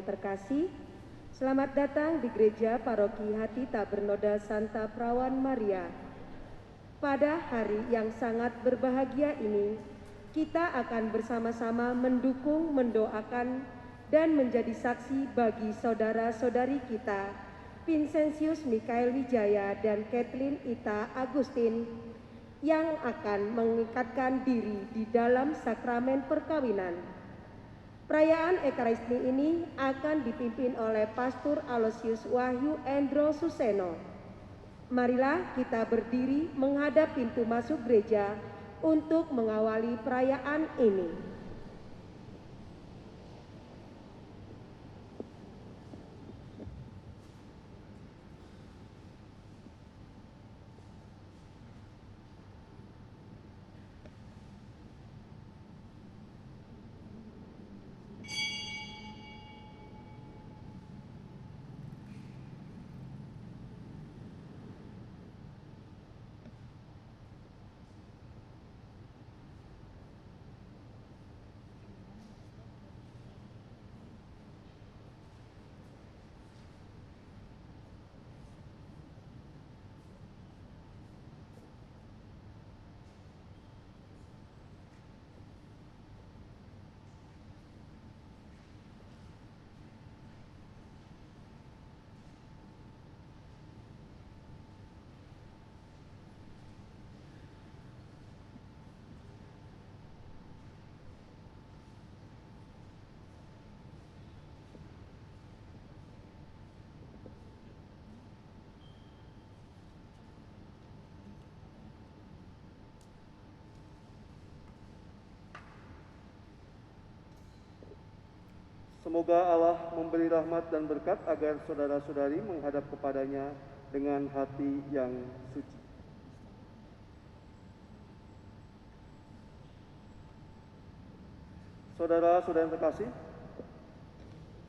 terkasih, selamat datang di Gereja Paroki Hati Tak Bernoda Santa Perawan Maria. Pada hari yang sangat berbahagia ini, kita akan bersama-sama mendukung, mendoakan, dan menjadi saksi bagi saudara-saudari kita, Vincentius Mikael Wijaya dan Kathleen Ita Agustin, yang akan mengikatkan diri di dalam sakramen perkawinan. Perayaan Ekaristi ini akan dipimpin oleh Pastor Aloysius Wahyu Endro Suseno. Marilah kita berdiri menghadap pintu masuk gereja untuk mengawali perayaan ini. Semoga Allah memberi rahmat dan berkat agar saudara-saudari menghadap kepadanya dengan hati yang suci. Saudara-saudara yang terkasih,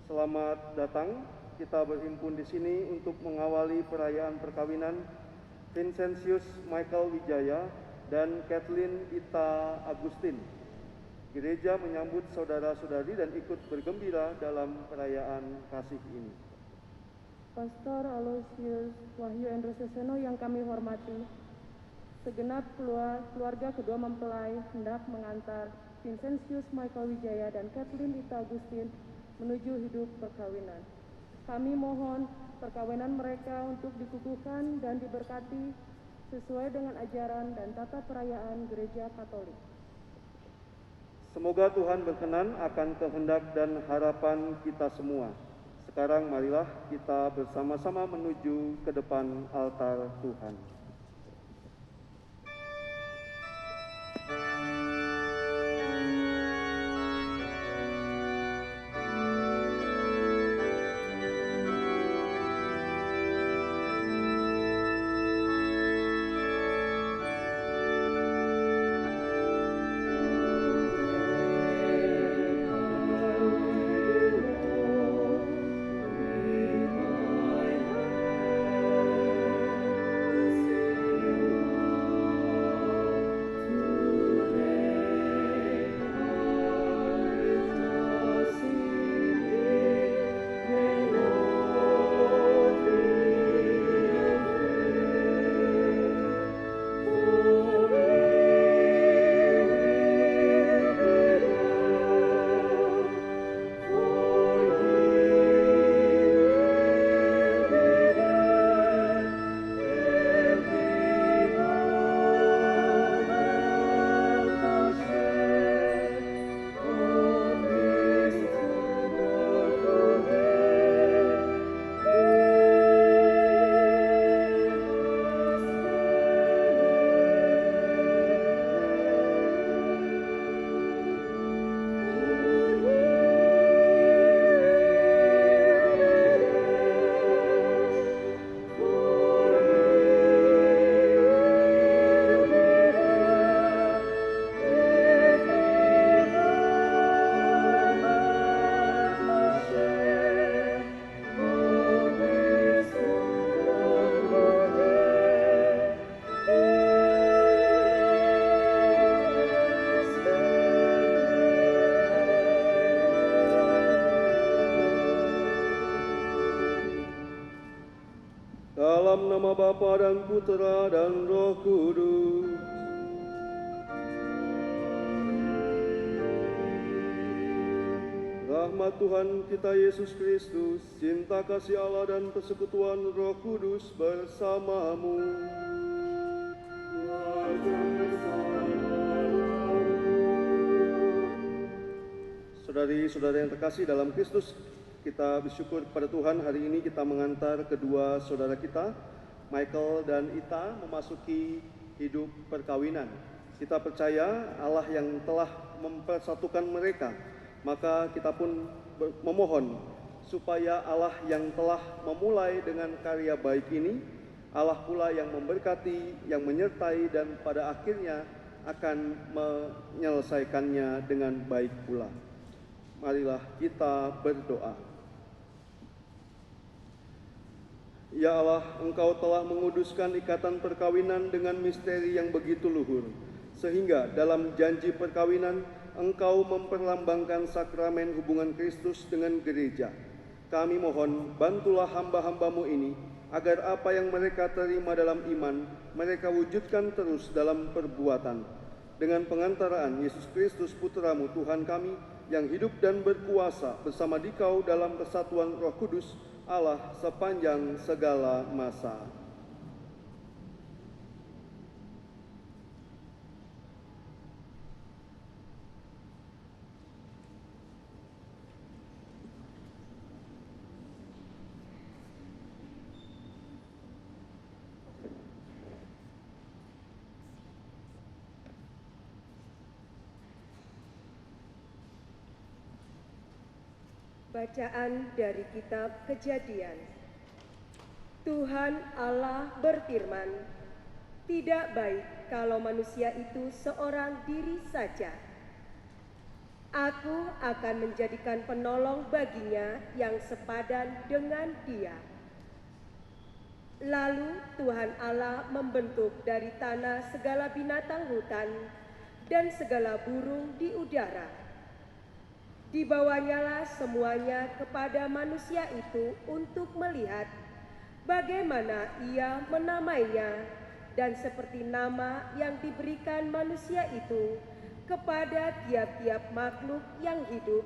selamat datang. Kita berhimpun di sini untuk mengawali perayaan perkawinan Vincentius Mikael Wijaya dan Kathleen Ita Agustin. Gereja menyambut saudara-saudari dan ikut bergembira dalam perayaan kasih ini. Pastor Aloysius Wahyu Endro Suseno yang kami hormati, segenap keluarga kedua mempelai hendak mengantar Vincentius Mikael Wijaya dan Kathleen Ita Agustin menuju hidup perkawinan. Kami mohon perkawinan mereka untuk dikukuhkan dan diberkati sesuai dengan ajaran dan tata perayaan Gereja Katolik. Semoga Tuhan berkenan akan kehendak dan harapan kita semua. Sekarang marilah kita bersama-sama menuju ke depan altar Tuhan. Thank you. nama Bapa dan Putera dan Roh Kudus. Rahmat Tuhan kita Yesus Kristus, cinta kasih Allah dan persekutuan Roh Kudus bersamamu. Saudari-saudara yang terkasih dalam Kristus, kita bersyukur kepada Tuhan hari ini kita mengantar kedua saudara kita, Michael dan Ita, memasuki hidup perkawinan. Kita percaya Allah yang telah mempersatukan mereka, maka kita pun memohon supaya Allah yang telah memulai dengan karya baik ini, Allah pula yang memberkati, yang menyertai dan pada akhirnya akan menyelesaikannya dengan baik pula. Marilah kita berdoa. Ya Allah, Engkau telah menguduskan ikatan perkawinan dengan misteri yang begitu luhur, sehingga dalam janji perkawinan Engkau memperlambangkan sakramen hubungan Kristus dengan gereja. Kami mohon, bantulah hamba-hamba-Mu ini, agar apa yang mereka terima dalam iman, mereka wujudkan terus dalam perbuatan. Dengan pengantaraan Yesus Kristus Putra-Mu Tuhan kami, yang hidup dan berkuasa bersama Dikau dalam persatuan Roh Kudus, Allah sepanjang segala masa. Bacaan dari kitab Kejadian. Tuhan Allah berfirman, "Tidak baik kalau manusia itu seorang diri saja. Aku akan menjadikan penolong baginya yang sepadan dengan dia." Lalu Tuhan Allah membentuk dari tanah segala binatang hutan dan segala burung di udara. Dibawanyalah semuanya kepada manusia itu untuk melihat bagaimana ia menamainya, dan seperti nama yang diberikan manusia itu kepada tiap-tiap makhluk yang hidup,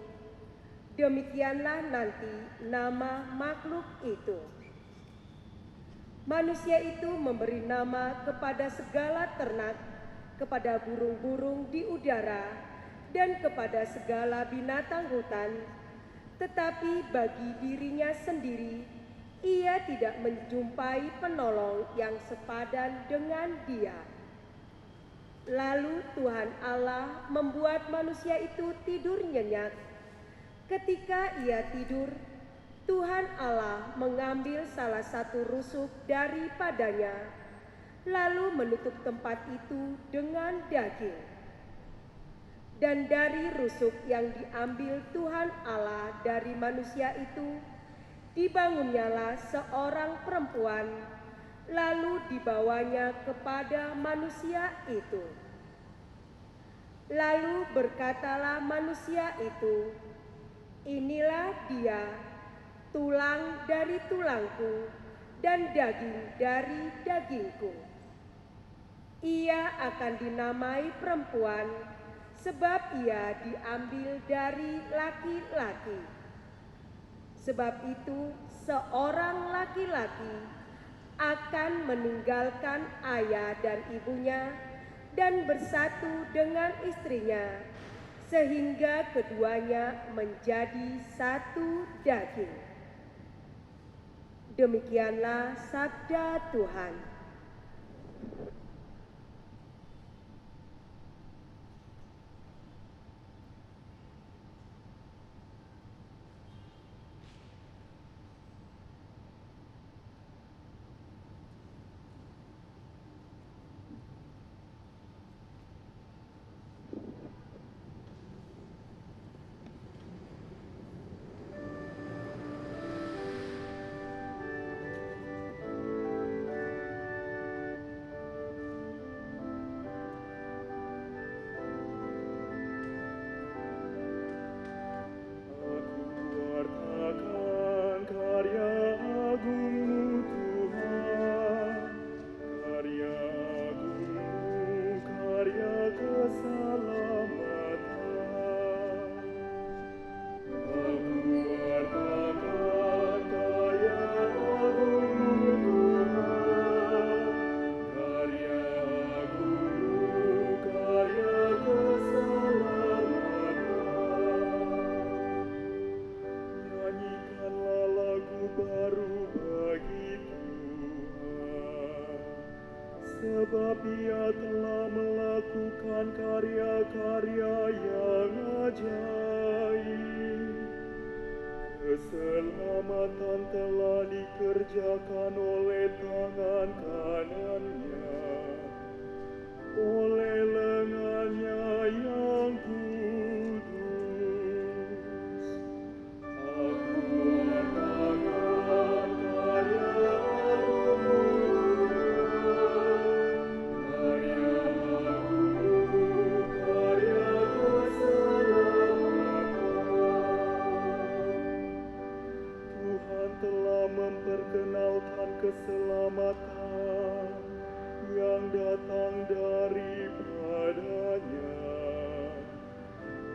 demikianlah nanti nama makhluk itu. Manusia itu memberi nama kepada segala ternak, kepada burung-burung di udara, dan kepada segala binatang hutan, tetapi bagi dirinya sendiri ia tidak menjumpai penolong yang sepadan dengan dia. Lalu Tuhan Allah membuat manusia itu tidur nyenyak. Ketika ia tidur, Tuhan Allah mengambil salah satu rusuk daripadanya, lalu menutup tempat itu dengan daging. Dan dari rusuk yang diambil Tuhan Allah dari manusia itu, dibangunnyalah seorang perempuan, lalu dibawanya kepada manusia itu. Lalu berkatalah manusia itu, "Inilah dia, tulang dari tulangku dan daging dari dagingku. Ia akan dinamai perempuan, sebab ia diambil dari laki-laki. Sebab itu seorang laki-laki akan meninggalkan ayah dan ibunya dan bersatu dengan istrinya, sehingga keduanya menjadi satu daging." Demikianlah sabda Tuhan. ajaib. Keselamatan telah dikerjakan oleh tangan kanannya, oleh lengannya yang kudus. Aku akan karya memperkenalkan keselamatan yang datang daripadanya.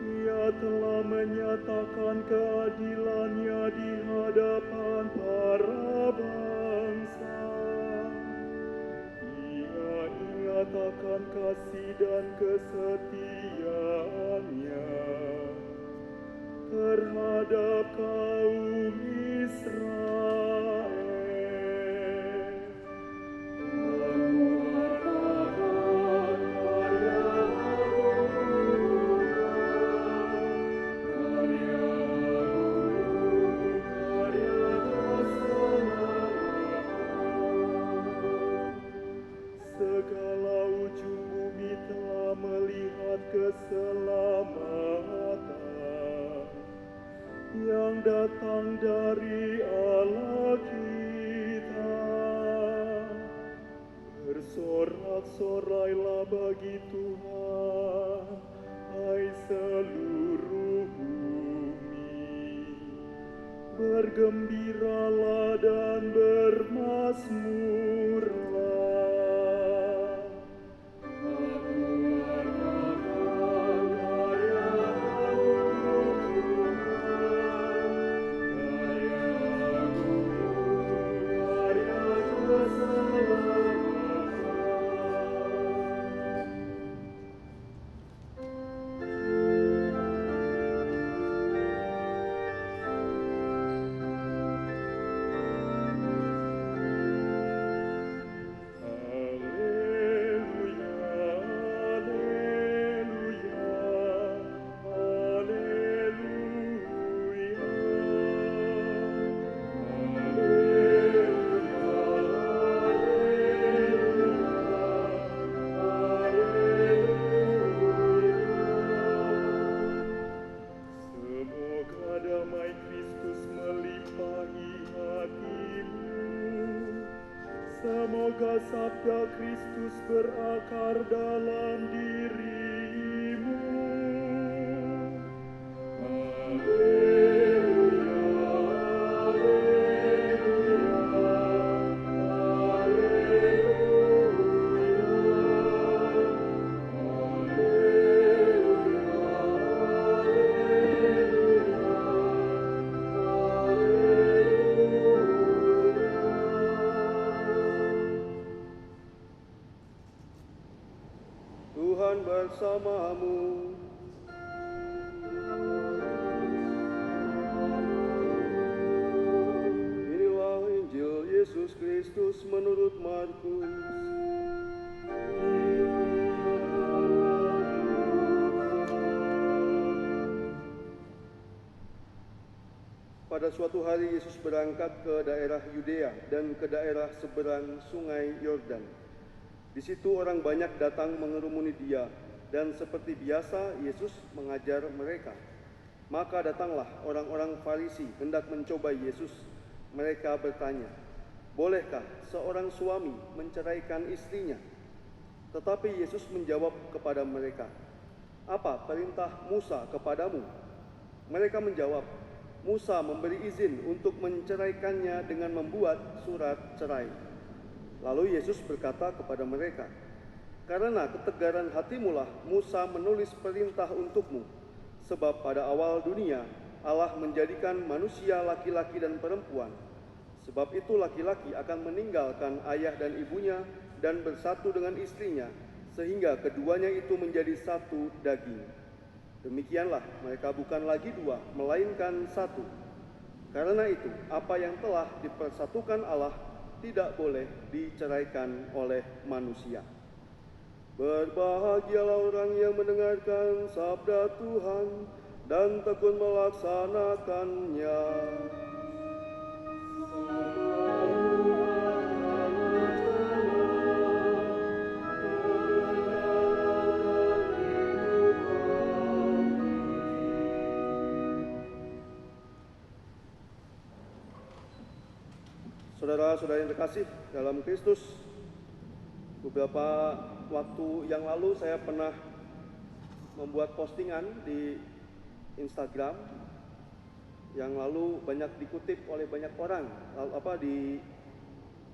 Ia telah menyatakan keadilannya di hadapan para bangsa. Ia ingat akan kasih dan kesetiaannya terhadap kaum Israel. Segala ujung bumi telah melihat keselamatan yang datang dari Allah kita. Bersorak-sorailah bagi Tuhan, hai seluruh bumi. Bergembiralah dan bermasmurlah. Semoga sabda Kristus berakar dalam dirimu. Haleluya, Tuhan bersamamu. Inilah Injil Yesus Kristus menurut Markus. Pada suatu hari Yesus berangkat ke daerah Yudea dan ke daerah seberang sungai Yordan. Di situ orang banyak datang mengerumuni dia, dan seperti biasa Yesus mengajar mereka. Maka datanglah orang-orang Farisi hendak mencoba Yesus. Mereka bertanya, "Bolehkah seorang suami menceraikan istrinya?" Tetapi Yesus menjawab kepada mereka, "Apa perintah Musa kepadamu?" Mereka menjawab, "Musa memberi izin untuk menceraikannya dengan membuat surat cerai." Lalu Yesus berkata kepada mereka, "Karena ketegaran hatimulah Musa menulis perintah untukmu, sebab pada awal dunia Allah menjadikan manusia laki-laki dan perempuan. Sebab itu laki-laki akan meninggalkan ayah dan ibunya dan bersatu dengan istrinya, sehingga keduanya itu menjadi satu daging. Demikianlah mereka bukan lagi dua, melainkan satu. Karena itu apa yang telah dipersatukan Allah tidak boleh diceraikan oleh manusia." Berbahagialah orang yang mendengarkan sabda Tuhan dan tekun melaksanakannya. Saudara-saudara yang terkasih dalam Kristus, beberapa waktu yang lalu saya pernah membuat postingan di Instagram yang lalu banyak dikutip oleh banyak orang, di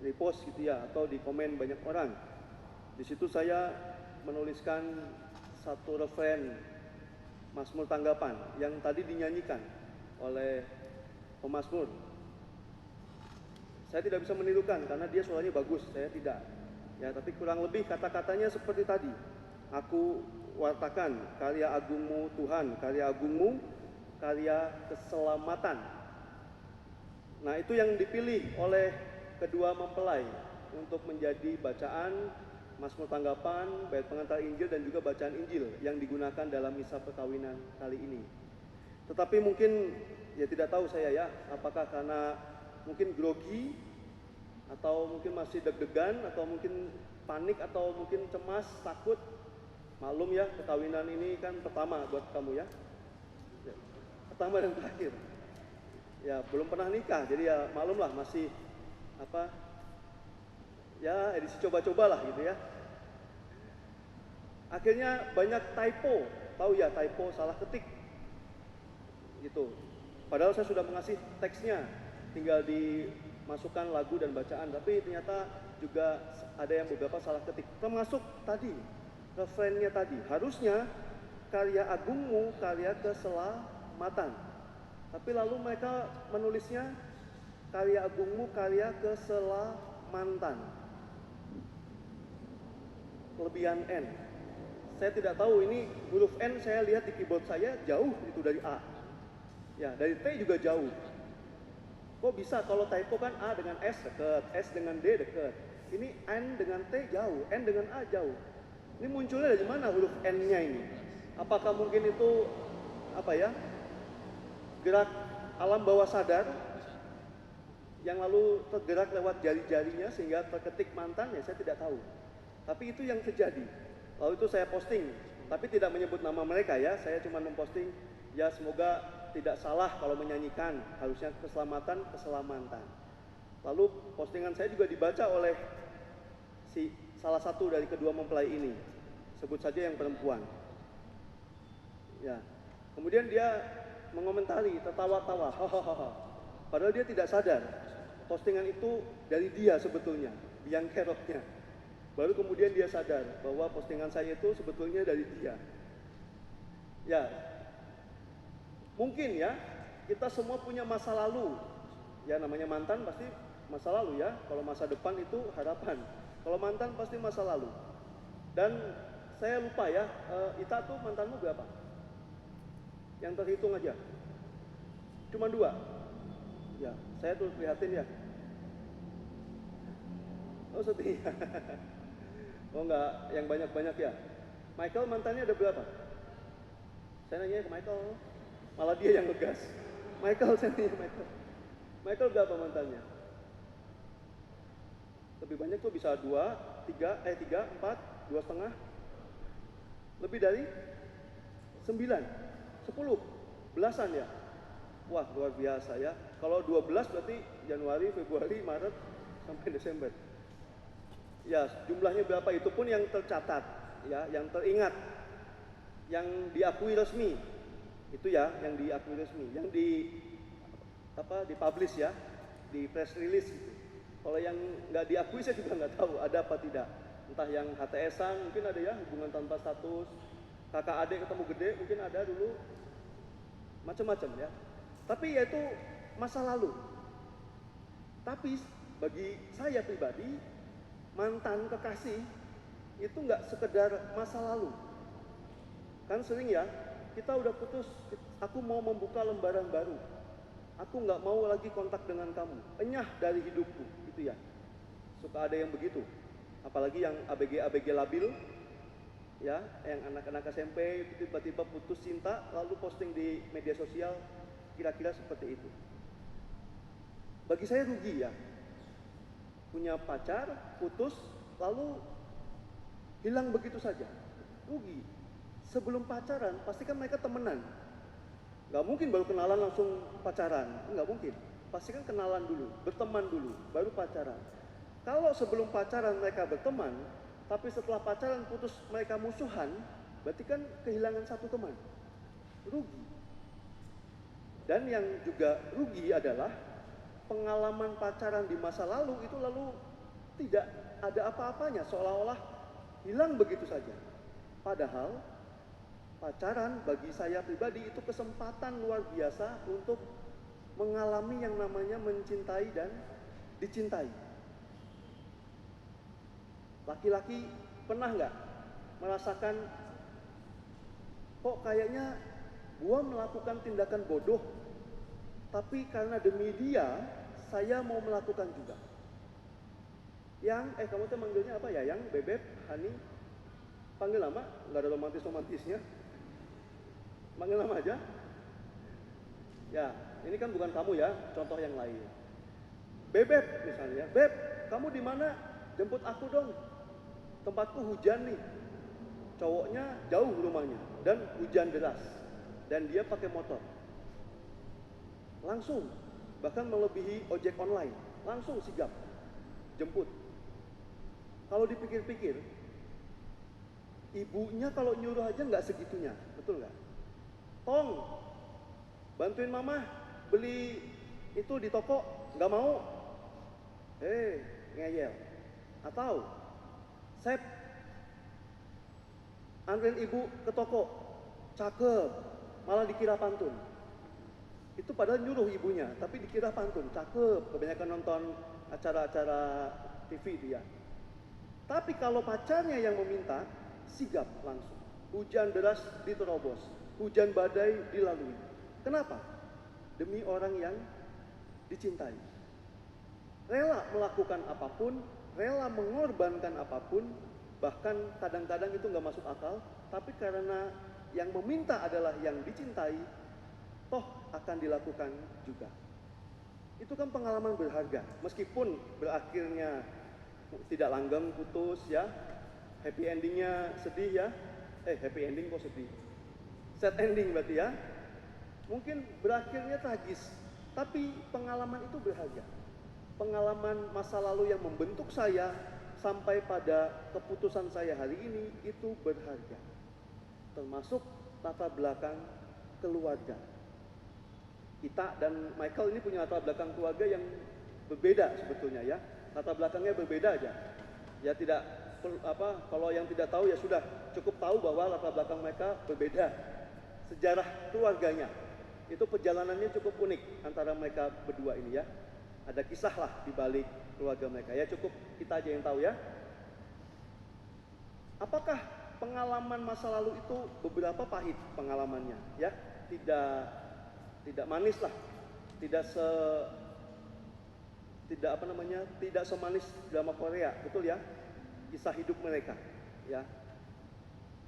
repost gitu ya, atau di komen banyak orang. Di situ saya menuliskan satu referen Mazmur Tanggapan yang tadi dinyanyikan oleh pemazmur. Saya tidak bisa menirukan karena dia suaranya bagus, saya tidak. Ya, tapi kurang lebih kata-katanya seperti tadi. Aku wartakan karya agungmu Tuhan, karya agungmu, karya keselamatan. Nah, itu yang dipilih oleh kedua mempelai untuk menjadi bacaan Mazmur Tanggapan, bait pengantar Injil dan juga bacaan Injil yang digunakan dalam misa perkawinan kali ini. Tetapi mungkin ya tidak tahu saya ya, apakah karena mungkin grogi, atau mungkin masih deg-degan, atau mungkin panik, atau mungkin cemas, takut. Maklum ya, perkawinan ini kan pertama buat kamu ya. Pertama dan terakhir. Ya, belum pernah nikah, jadi ya maklum lah masih ya edisi coba-coba lah gitu ya. Akhirnya banyak typo, tahu ya typo, salah ketik gitu. Padahal saya sudah mengasih teksnya, tinggal dimasukkan lagu dan bacaan, tapi ternyata juga ada yang beberapa salah ketik. Termasuk tadi, refrennya tadi, harusnya karya agungmu, karya keselamatan. Tapi lalu mereka menulisnya karya agungmu, karya keselamatan. Kelebihan N. Saya tidak tahu, ini huruf N saya lihat di keyboard saya jauh itu dari A. Ya, dari T juga jauh. Kok bisa kalau typo kan A dengan S dekat, S dengan D dekat. Ini N dengan T jauh, N dengan A jauh. Ini munculnya dari mana huruf N-nya ini? Apakah mungkin itu gerak alam bawah sadar yang lalu tergerak lewat jari-jarinya sehingga terketik mantannya? Saya tidak tahu. Tapi itu yang terjadi. Lalu itu saya posting, tapi tidak menyebut nama mereka ya. Saya cuma memposting, ya semoga tidak salah kalau menyanyikan, harusnya keselamatan. Lalu postingan saya juga dibaca oleh salah satu dari kedua mempelai ini, sebut saja yang perempuan. Ya, kemudian dia mengomentari, tertawa-tawa, hahaha. Padahal dia tidak sadar, postingan itu dari dia sebetulnya, biang keroknya. Baru kemudian dia sadar bahwa postingan saya itu sebetulnya dari dia. Ya, mungkin ya, kita semua punya masa lalu. Ya, namanya mantan pasti masa lalu ya. Kalau masa depan itu harapan. Kalau mantan pasti masa lalu. Dan saya lupa ya, Ita tuh mantanmu berapa? Yang terhitung aja. Cuma 2. Ya, saya tuh prihatin ya. Oh, sedih. Oh enggak, yang banyak-banyak ya. Michael mantannya ada berapa? Saya nanya ke Michael, malah dia yang ngegas. Michael, saya nanya Michael. Michael berapa mantannya? Lebih banyak tuh bisa 3, 4, 2,5. Lebih dari 9, 10, belasan ya. Wah, luar biasa ya. Kalau 12 berarti Januari, Februari, Maret, sampai Desember. Ya, jumlahnya berapa itu pun yang tercatat, ya, yang teringat, yang diakui resmi. Itu ya, yang diakui resmi, yang dipublish ya, di press release gitu. Kalau yang nggak diakui saya juga nggak tahu ada apa tidak. Entah yang HTS-an mungkin ada ya, hubungan tanpa status, kakak adik ketemu gede mungkin ada dulu, macam-macam ya. Tapi ya itu masa lalu. Tapi bagi saya pribadi, mantan kekasih itu nggak sekedar masa lalu. Kan sering ya, kita udah putus, aku mau membuka lembaran baru. Aku nggak mau lagi kontak dengan kamu, enyah dari hidupku, gitu ya. Suka ada yang begitu. Apalagi yang ABG labil, Ya, yang anak-anak SMP itu tiba-tiba putus cinta lalu posting di media sosial, kira-kira seperti itu. Bagi saya rugi ya, punya pacar, putus, lalu hilang begitu saja, rugi. Sebelum pacaran pasti kan mereka temenan, nggak mungkin baru kenalan langsung pacaran, nggak mungkin. Pasti kan kenalan dulu, berteman dulu, baru pacaran. Kalau sebelum pacaran mereka berteman, tapi setelah pacaran putus mereka musuhan, berarti kan kehilangan satu teman, rugi. Dan yang juga rugi adalah pengalaman pacaran di masa lalu itu lalu tidak ada apa-apanya, seolah-olah hilang begitu saja. Padahal pacaran bagi saya pribadi itu kesempatan luar biasa untuk mengalami yang namanya mencintai dan dicintai. Laki-laki pernah nggak merasakan kok kayaknya gua melakukan tindakan bodoh, tapi karena demi dia saya mau melakukan juga. Yang kamu tuh manggilnya apa ya? Yang Bebek, Hani, panggil nama, nggak ada romantis-romantisnya. Panggil nama aja. Ya, ini kan bukan kamu ya, contoh yang lain. Bebek misalnya, Beb, kamu di mana? Jemput aku dong. Tempatku hujan nih. Cowoknya jauh rumahnya dan hujan deras. Dan dia pakai motor. Langsung, bahkan melebihi ojek online. Langsung sigap, jemput. Kalau dipikir-pikir, ibunya kalau nyuruh aja nggak segitunya, betul nggak? Tong, bantuin mama beli itu di toko, nggak mau. Ngeyel. Atau, Sep, anterin ibu ke toko, cakep, malah dikira pantun. Itu padahal nyuruh ibunya, tapi dikira pantun, cakep, kebanyakan nonton acara-acara TV dia. Tapi kalau pacarnya yang meminta, sigap langsung. Hujan deras diterobos, hujan badai dilalui. Kenapa? Demi orang yang dicintai. Rela melakukan apapun, rela mengorbankan apapun, bahkan kadang-kadang itu nggak masuk akal, tapi karena yang meminta adalah yang dicintai, toh akan dilakukan juga. Itu kan pengalaman berharga, meskipun berakhirnya tidak langgeng, putus ya, happy endingnya sedih ya, happy ending kok sedih, sad ending berarti ya, mungkin berakhirnya tragis, tapi pengalaman itu berharga. Pengalaman masa lalu yang membentuk saya sampai pada keputusan saya hari ini itu berharga, termasuk latar belakang keluarga. Kita dan Michael ini punya latar belakang keluarga yang berbeda sebetulnya ya, latar belakangnya berbeda aja. Ya tidak kalau yang tidak tahu ya sudah cukup tahu bahwa latar belakang mereka berbeda. Sejarah keluarganya itu perjalanannya cukup unik antara mereka berdua ini ya. Ada kisah lah di balik keluarga mereka ya, cukup kita aja yang tahu ya. Apakah pengalaman masa lalu itu beberapa pahit pengalamannya ya, tidak manis lah, tidak semanis drama Korea, betul ya, kisah hidup mereka ya.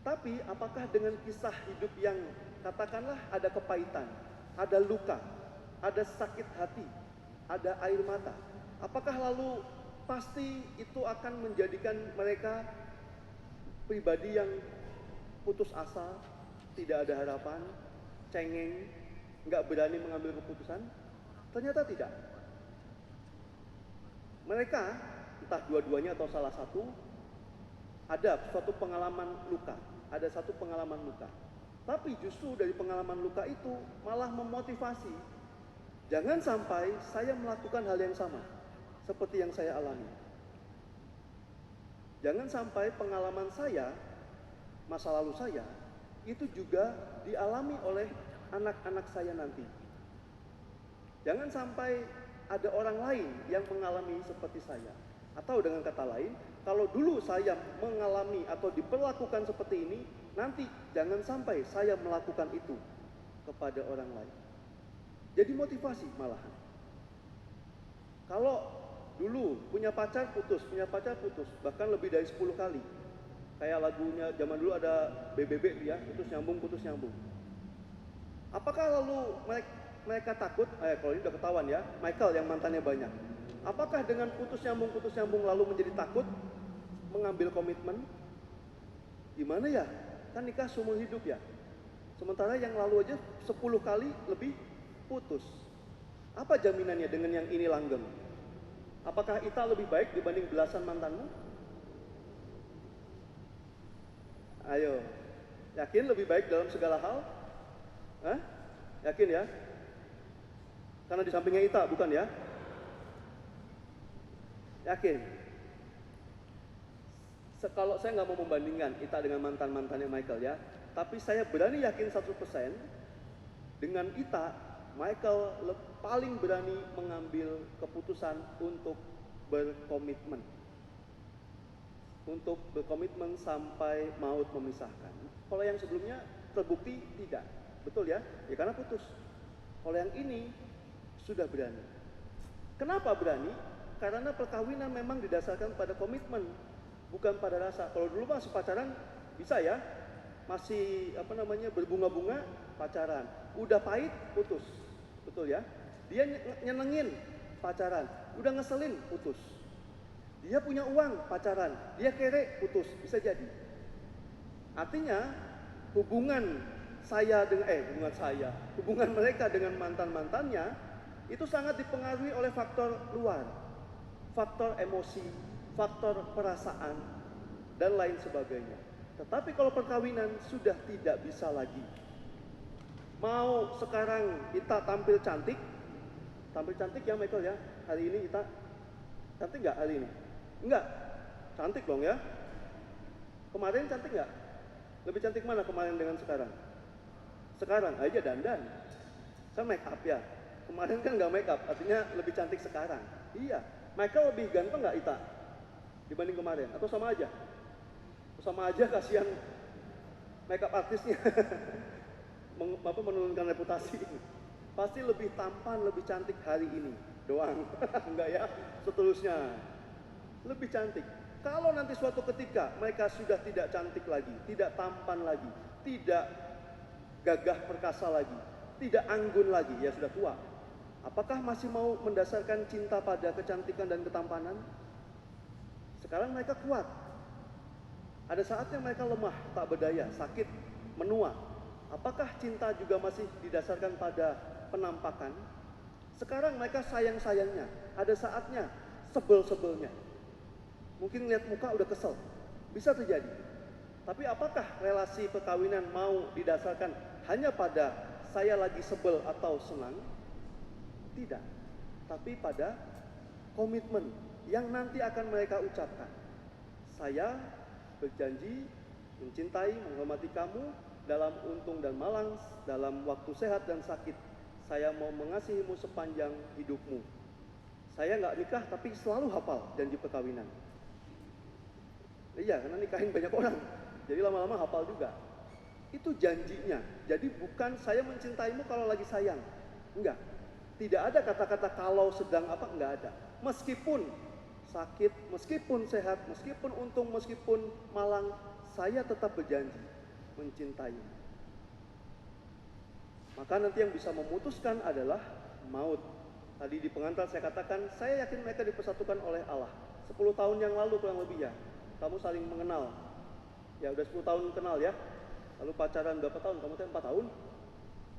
Tapi apakah dengan kisah hidup yang katakanlah ada kepahitan, ada luka, ada sakit hati, ada air mata, apakah lalu pasti itu akan menjadikan mereka pribadi yang putus asa, tidak ada harapan, cengeng, nggak berani mengambil keputusan? Ternyata tidak. Mereka, entah dua-duanya atau salah satu, ada suatu pengalaman luka, ada satu pengalaman luka. Tapi justru dari pengalaman luka itu malah memotivasi, jangan sampai saya melakukan hal yang sama seperti yang saya alami. Jangan sampai pengalaman saya, masa lalu saya, itu juga dialami oleh anak-anak saya nanti. Jangan sampai ada orang lain yang mengalami seperti saya. Atau dengan kata lain, kalau dulu saya mengalami atau diperlakukan seperti ini, nanti jangan sampai saya melakukan itu kepada orang lain. Jadi motivasi malahan. Kalau dulu punya pacar putus, bahkan lebih dari 10 kali. Kayak lagunya zaman dulu ada BBB ya, putus nyambung. Apakah lalu mereka takut? Kalau ini udah ketahuan ya, Michael yang mantannya banyak. Apakah dengan putus nyambung lalu menjadi takut mengambil komitmen? Gimana ya? Kan nikah seumur hidup ya. Sementara yang lalu aja 10 kali lebih putus. Apa jaminannya dengan yang ini langgeng? Apakah Ita lebih baik dibanding belasan mantanmu? Ayo, yakin lebih baik dalam segala hal? Hah? Yakin ya? Karena di sampingnya Ita, bukan ya? Yakin? Kalau saya nggak mau membandingkan Ita dengan mantan-mantannya Michael ya, tapi saya berani yakin 100% dengan Ita, Michael paling berani mengambil keputusan untuk berkomitmen. Untuk berkomitmen sampai maut memisahkan. Kalau yang sebelumnya terbukti tidak, betul ya? Ya karena putus. Kalau yang ini sudah berani. Kenapa berani? Karena perkawinan memang didasarkan pada komitmen, bukan pada rasa. Kalau dulu masih pacaran bisa ya, masih berbunga-bunga pacaran. Udah pahit putus, betul ya? Dia nyenengin pacaran, udah ngeselin putus. Dia punya uang pacaran, dia kere putus, bisa jadi. Artinya hubungan mereka dengan mantan-mantannya itu sangat dipengaruhi oleh faktor luar, faktor emosi, faktor perasaan, dan lain sebagainya. Tetapi kalau perkawinan sudah tidak bisa lagi. Mau sekarang Ita tampil cantik ya Michael ya, hari ini Ita cantik nggak hari ini? Enggak, cantik dong ya. Kemarin cantik nggak? Lebih cantik mana kemarin dengan sekarang? Sekarang aja dandan. Saya make up ya. Kemarin kan nggak make up, artinya lebih cantik sekarang. Iya. Michael lebih ganteng nggak Ita dibanding kemarin? Atau sama aja? Sama aja, kasihan make up artisnya. Menurunkan reputasi. Pasti lebih tampan, lebih cantik hari ini doang. Enggak ya, seterusnya. Lebih cantik. Kalau nanti suatu ketika mereka sudah tidak cantik lagi, tidak tampan lagi, tidak gagah perkasa lagi, tidak anggun lagi, ya sudah tua. Apakah masih mau mendasarkan cinta pada kecantikan dan ketampanan? Sekarang mereka kuat. Ada saatnya mereka lemah, tak berdaya, sakit, menua. Apakah cinta juga masih didasarkan pada penampakan? Sekarang mereka sayang-sayangnya, ada saatnya sebel-sebelnya. Mungkin lihat muka udah kesel, bisa terjadi. Tapi apakah relasi perkawinan mau didasarkan hanya pada saya lagi sebel atau senang? Tidak, tapi pada komitmen yang nanti akan mereka ucapkan. Saya berjanji mencintai, menghormati kamu dalam untung dan malang, dalam waktu sehat dan sakit. Saya mau mengasihimu sepanjang hidupmu. Saya nggak nikah tapi selalu hafal janji perkawinan. Iya, karena nikahin banyak orang, jadi lama-lama hafal juga. Itu janjinya. Jadi bukan saya mencintaimu kalau lagi sayang, enggak. Tidak ada kata-kata kalau, sedang, apa, enggak ada. Meskipun sakit, meskipun sehat, meskipun untung, meskipun malang, saya tetap berjanji mencintaimu. Maka nanti yang bisa memutuskan adalah maut. Tadi di pengantar saya katakan, saya yakin mereka dipersatukan oleh Allah. 10 tahun yang lalu kurang lebih ya. Kamu saling mengenal. Ya udah 10 tahun kenal ya. Lalu pacaran berapa tahun? Kamu tuh 4 tahun?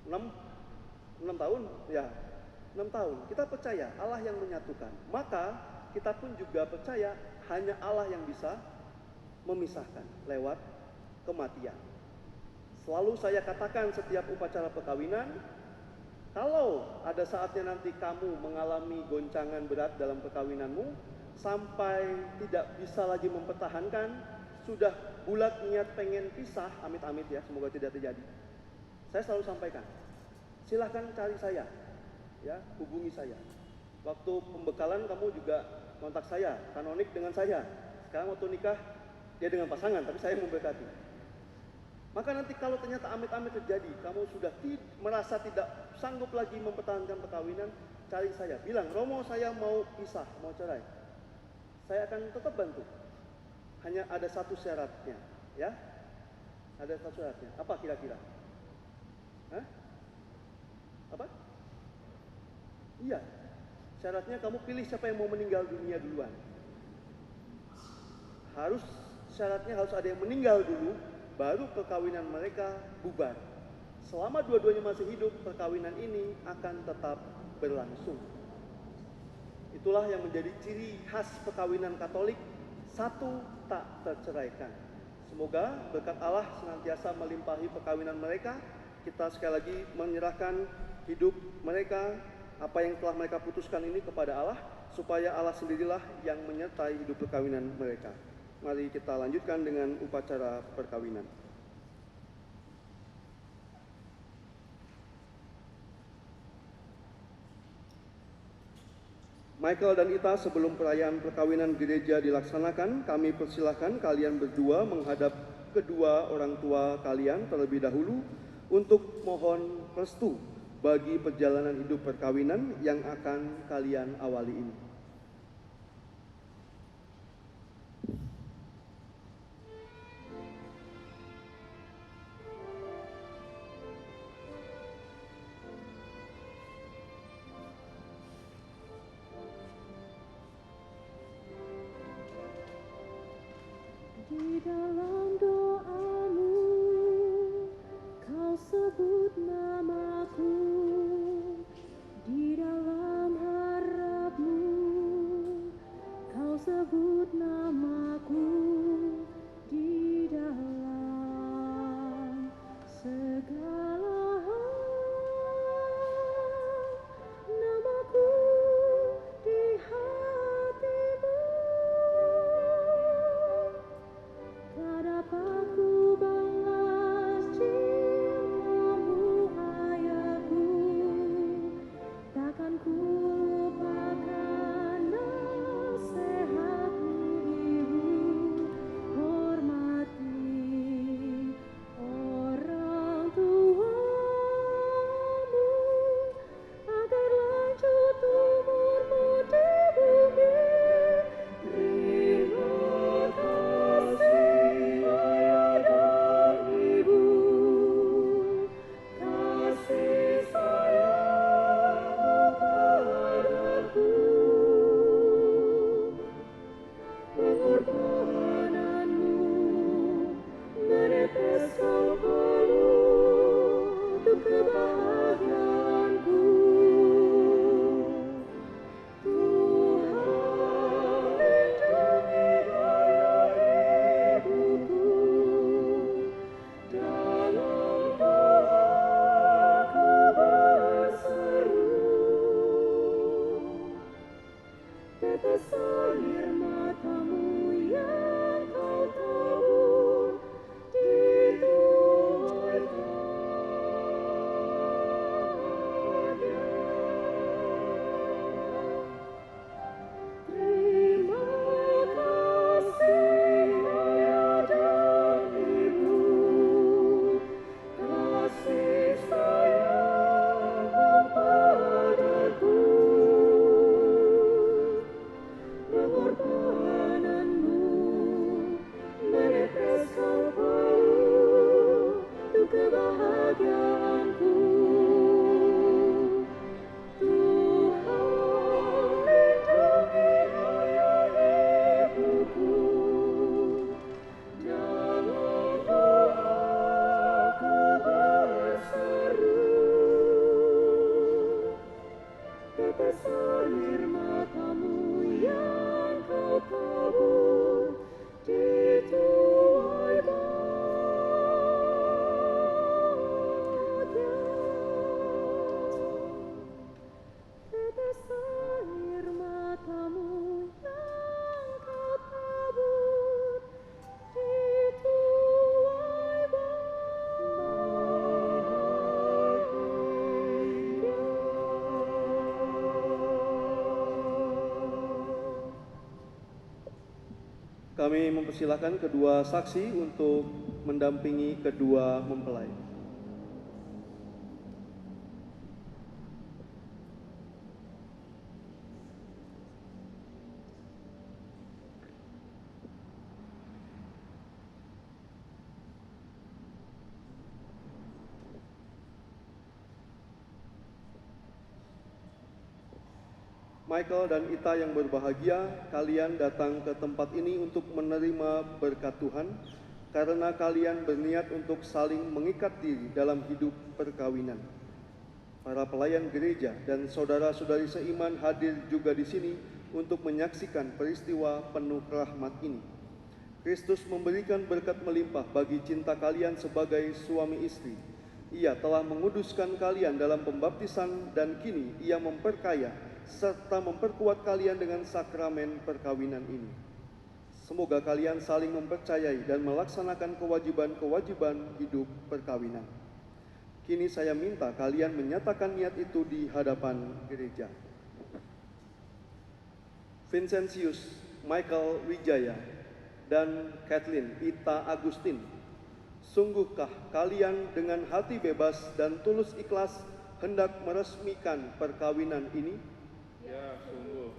6 tahun? Ya, 6 tahun. Kita percaya Allah yang menyatukan. Maka kita pun juga percaya hanya Allah yang bisa memisahkan lewat kematian. Selalu saya katakan setiap upacara perkawinan, kalau ada saatnya nanti kamu mengalami goncangan berat dalam perkawinanmu, sampai tidak bisa lagi mempertahankan, sudah bulat niat pengen pisah, amit-amit ya, semoga tidak terjadi. Saya selalu sampaikan, silahkan cari saya, ya, hubungi saya. Waktu pembekalan kamu juga kontak saya, kanonik dengan saya. Sekarang waktu nikah, dia dengan pasangan, tapi saya memberkati. Maka nanti kalau ternyata amit-amit terjadi, kamu sudah merasa tidak sanggup lagi mempertahankan perkawinan, cari saya. Bilang, Romo saya mau pisah, mau cerai. Saya akan tetap bantu. Hanya ada satu syaratnya. Ya? Ada satu syaratnya. Apa kira-kira? Hah? Apa? Iya. Syaratnya kamu pilih siapa yang mau meninggal dunia duluan. Syaratnya harus ada yang meninggal dulu, baru perkawinan mereka bubar. Selama dua-duanya masih hidup, perkawinan ini akan tetap berlangsung. Itulah yang menjadi ciri khas perkawinan Katolik, satu tak terceraikan. Semoga berkat Allah senantiasa melimpahi perkawinan mereka. Kita sekali lagi menyerahkan hidup mereka, apa yang telah mereka putuskan ini kepada Allah, supaya Allah sendirilah yang menyertai hidup perkawinan mereka. Mari kita lanjutkan dengan upacara perkawinan. Michael dan Ita, sebelum perayaan perkawinan gereja dilaksanakan, kami persilahkan kalian berdua menghadap kedua orang tua kalian terlebih dahulu untuk mohon restu bagi perjalanan hidup perkawinan yang akan kalian awali ini. Di dalam doamu, kau sebut namaku. Di dalam harapmu, kau sebut namaku. Di dalam segala hal, namaku di hatimu. Tak dapat ku balas cintamu, ayahku. Takkan ku lupakan nasihatmu, ibu. Hormati orang tuamu, agar lanjut umurmu di bumi. Terima kasih ayah dan ibu, kasih sayangmu padaku. Pengorbananmu meneteskan peluh untuk kebahagiaanku. Tuhan lindungi ayah ibuku, dalam doaku berseru. Tetes air matamu yang kau tabur di tuai telaga. Terima kasih ayah dan ibu, kasih sayangmu padaku. Pengorbananmu meneteskan peluh untuk kebahagiaanku. Tuhan lindungi ayah ibuku, dalam doaku berseru. Tetes air matamu yang kau tabur di tuai bahagia. Tetes air matamu yang kau tabur di tuai bahagia. Kami mempersilahkan kedua saksi untuk mendampingi kedua mempelai. Michael dan Ita yang berbahagia, kalian datang ke tempat ini untuk menerima berkat Tuhan karena kalian berniat untuk saling mengikat diri dalam hidup perkawinan. Para pelayan gereja dan saudara-saudari seiman hadir juga di sini untuk menyaksikan peristiwa penuh rahmat ini. Kristus memberikan berkat melimpah bagi cinta kalian sebagai suami istri. Ia telah menguduskan kalian dalam pembaptisan dan kini Ia memperkaya serta memperkuat kalian dengan sakramen perkawinan ini. Semoga kalian saling mempercayai dan melaksanakan kewajiban-kewajiban hidup perkawinan. Kini saya minta kalian menyatakan niat itu di hadapan gereja. Vincentius Michael Wijaya dan Kathleen Ita Agustin, sungguhkah kalian dengan hati bebas dan tulus ikhlas hendak meresmikan perkawinan ini? Ya, sungguh.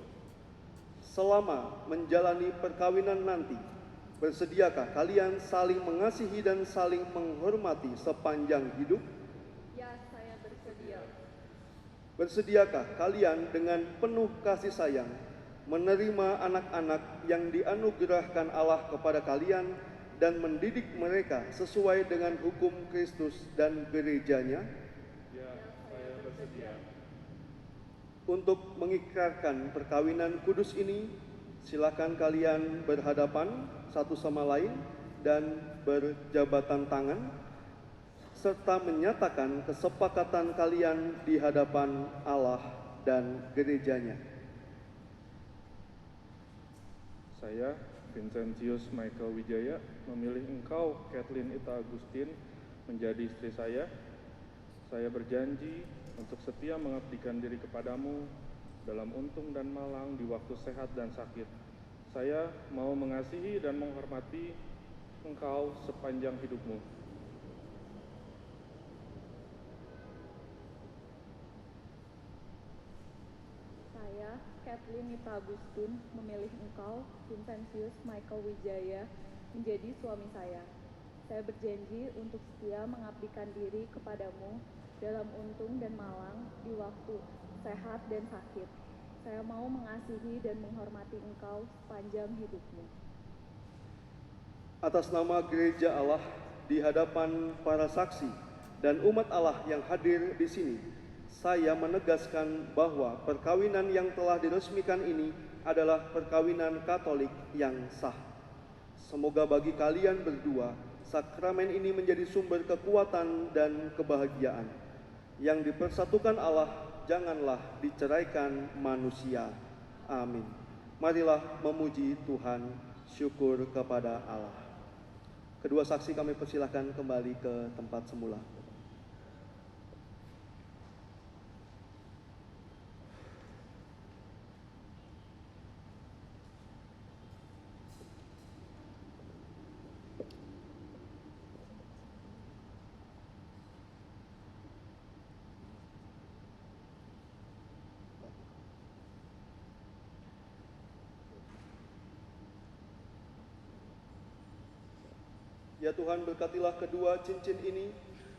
Selama menjalani perkawinan nanti, bersediakah kalian saling mengasihi dan saling menghormati sepanjang hidup? Ya, saya bersedia. Bersediakah kalian dengan penuh kasih sayang menerima anak-anak yang dianugerahkan Allah kepada kalian dan mendidik mereka sesuai dengan hukum Kristus dan gerejanya? Ya, saya bersedia. Untuk mengikrarkan perkawinan kudus ini, silakan kalian berhadapan satu sama lain dan berjabatan tangan, serta menyatakan kesepakatan kalian di hadapan Allah dan gerejanya. Saya, Vincentius Michael Wijaya, memilih engkau, Kathleen Ita Agustin, menjadi istri saya. Saya berjanji untuk setia mengabdikan diri kepadamu dalam untung dan malang di waktu sehat dan sakit. Saya mau mengasihi dan menghormati engkau sepanjang hidupmu. Saya, Kathleen Ita Agustin, memilih engkau, Vincentius Michael Wijaya, menjadi suami saya. Saya berjanji untuk setia mengabdikan diri kepadamu dalam untung dan malang di waktu sehat dan sakit. Saya mau mengasihi dan menghormati engkau sepanjang hidupmu. Atas nama gereja Allah di hadapan para saksi dan umat Allah yang hadir di sini, saya menegaskan bahwa perkawinan yang telah diresmikan ini adalah perkawinan Katolik yang sah. Semoga bagi kalian berdua, sakramen ini menjadi sumber kekuatan dan kebahagiaan. Yang dipersatukan Allah, janganlah diceraikan manusia. Amin. Marilah memuji Tuhan, syukur kepada Allah. Kedua saksi kami persilahkan kembali ke tempat semula. Ya Tuhan, berkatilah kedua cincin ini.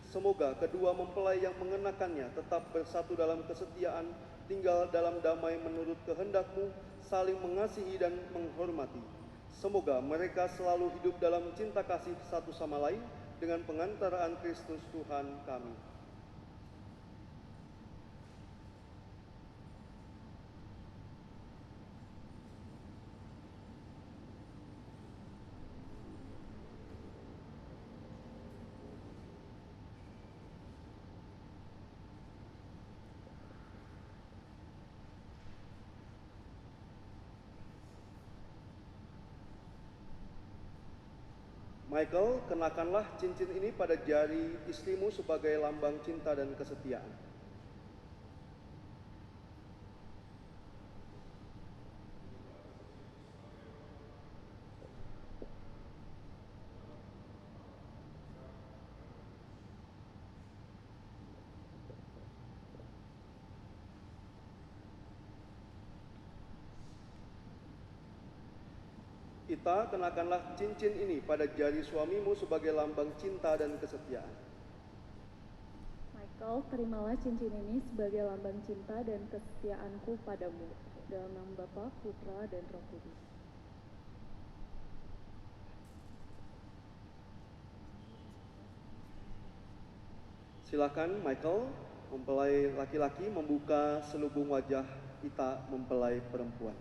Semoga kedua mempelai yang mengenakannya tetap bersatu dalam kesetiaan, tinggal dalam damai menurut kehendak-Mu, saling mengasihi dan menghormati. Semoga mereka selalu hidup dalam cinta kasih satu sama lain dengan pengantaraan Kristus Tuhan kami. Michael, kenakanlah cincin ini pada jari istrimu sebagai lambang cinta dan kesetiaan. Ita, kenakanlah cincin ini pada jari suamimu sebagai lambang cinta dan kesetiaan. Michael, terimalah cincin ini sebagai lambang cinta dan kesetiaanku padamu. Dalam nama Bapa, Putra, dan Roh Kudus. Silakan Michael, mempelai laki-laki, membuka selubung wajah Ita, mempelai perempuan.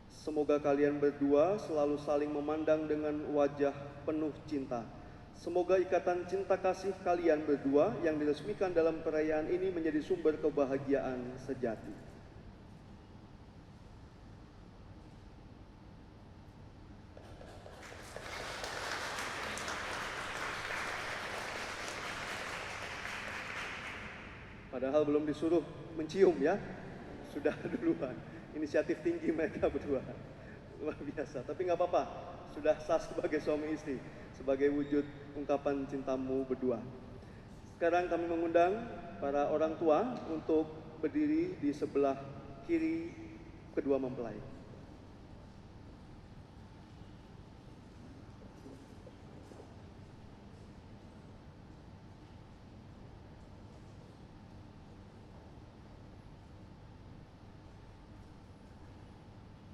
Semoga kalian berdua selalu saling memandang dengan wajah penuh cinta. Semoga ikatan cinta kasih kalian berdua yang diresmikan dalam perayaan ini menjadi sumber kebahagiaan sejati. Padahal belum disuruh mencium ya, sudah duluan. Inisiatif tinggi mereka berdua, luar biasa. Tapi nggak apa-apa, sudah sah sebagai suami istri, sebagai wujud ungkapan cintamu berdua. Sekarang kami mengundang para orang tua untuk berdiri di sebelah kiri kedua mempelai.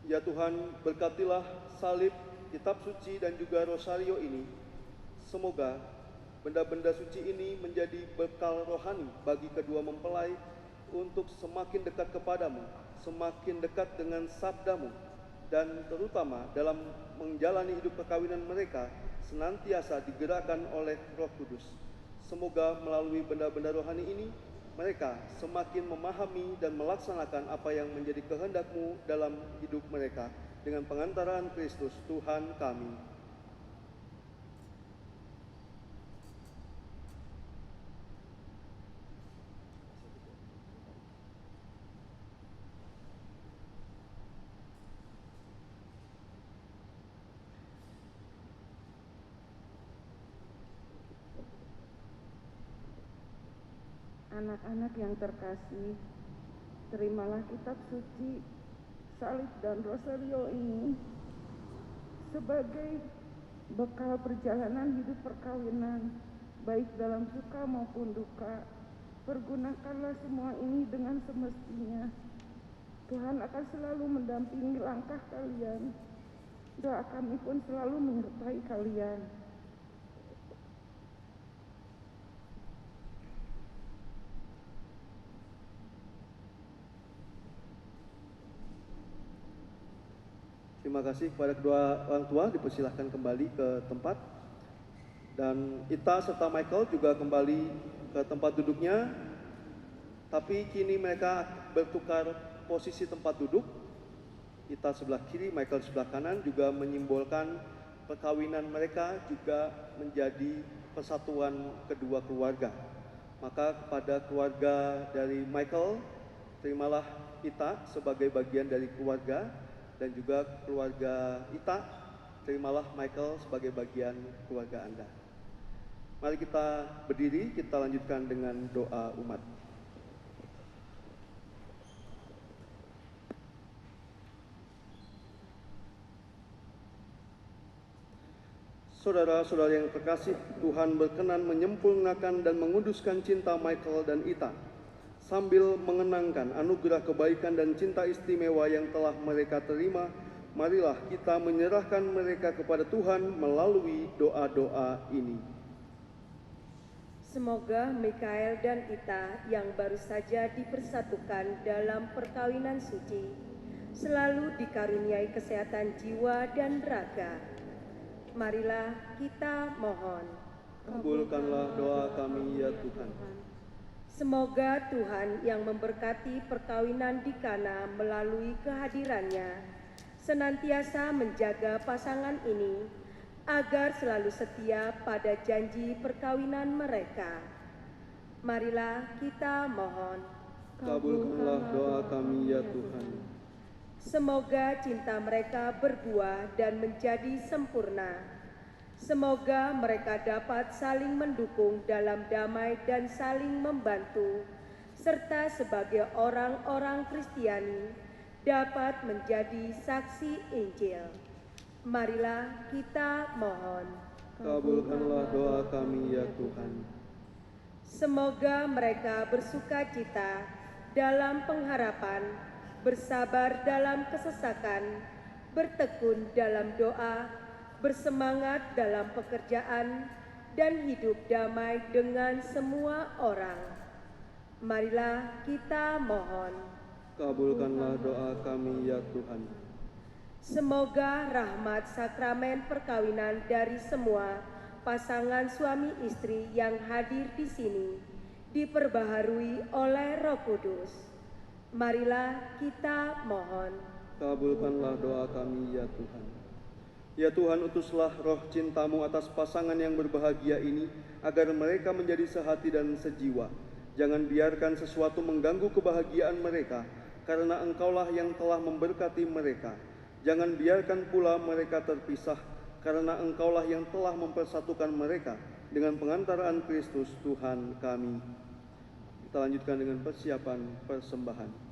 Ya Tuhan, berkatilah salib, kitab suci, dan juga rosario ini. Semoga benda-benda suci ini menjadi bekal rohani bagi kedua mempelai untuk semakin dekat kepadamu, semakin dekat dengan sabdamu, dan terutama dalam menjalani hidup perkawinan mereka senantiasa digerakkan oleh Roh Kudus. Semoga melalui benda-benda rohani ini mereka semakin memahami dan melaksanakan apa yang menjadi kehendak-Mu dalam hidup mereka dengan pengantaran Kristus Tuhan kami. Anak-anak yang terkasih, terimalah kitab suci, salib, dan rosario ini sebagai bekal perjalanan hidup perkawinan, baik dalam suka maupun duka. Pergunakanlah semua ini dengan semestinya. Tuhan akan selalu mendampingi langkah kalian. Doa kami pun selalu menyertai kalian. Terima kasih kepada kedua orang tua, dipersilahkan kembali ke tempat. Dan Ita serta Michael juga kembali ke tempat duduknya. Tapi kini mereka bertukar posisi tempat duduk. Ita sebelah kiri, Michael sebelah kanan, juga menyimbolkan perkawinan mereka juga menjadi persatuan kedua keluarga. Maka kepada keluarga dari Michael, terimalah Ita sebagai bagian dari keluarga. Dan juga keluarga Ita, terimalah Michael sebagai bagian keluarga Anda. Mari kita berdiri, kita lanjutkan dengan doa umat. Saudara-saudara yang terkasih, Tuhan berkenan menyempurnakan dan menguduskan cinta Michael dan Ita, sambil mengenangkan anugerah kebaikan dan cinta istimewa yang telah mereka terima. Marilah kita menyerahkan mereka kepada Tuhan melalui doa-doa ini. Semoga Mikael dan Ita yang baru saja dipersatukan dalam perkawinan suci selalu dikaruniai kesehatan jiwa dan raga. Marilah kita mohon. Kabulkanlah doa kami ya Tuhan. Semoga Tuhan yang memberkati perkawinan di Kana melalui kehadirannya senantiasa menjaga pasangan ini agar selalu setia pada janji perkawinan mereka. Marilah kita mohon. Kabulkanlah doa kami ya Tuhan. Semoga cinta mereka berbuah dan menjadi sempurna. Semoga mereka dapat saling mendukung dalam damai dan saling membantu, serta sebagai orang-orang Kristiani dapat menjadi saksi Injil. Marilah kita mohon. Kabulkanlah doa kami ya Tuhan. Semoga mereka bersukacita dalam pengharapan bersabar dalam kesesakan, bertekun dalam doa, bersemangat dalam pekerjaan, dan hidup damai dengan semua orang. Marilah kita mohon. Kabulkanlah doa kami ya Tuhan. Semoga rahmat sakramen perkawinan dari semua pasangan suami istri yang hadir di sini diperbaharui oleh Roh Kudus. Marilah kita mohon. Kabulkanlah doa kami ya Tuhan. Ya Tuhan, utuslah roh cinta-Mu atas pasangan yang berbahagia ini, agar mereka menjadi sehati dan sejiwa. Jangan biarkan sesuatu mengganggu kebahagiaan mereka, karena Engkaulah yang telah memberkati mereka. Jangan biarkan pula mereka terpisah, karena Engkaulah yang telah mempersatukan mereka dengan pengantaraan Kristus Tuhan kami. Kita lanjutkan dengan persiapan persembahan.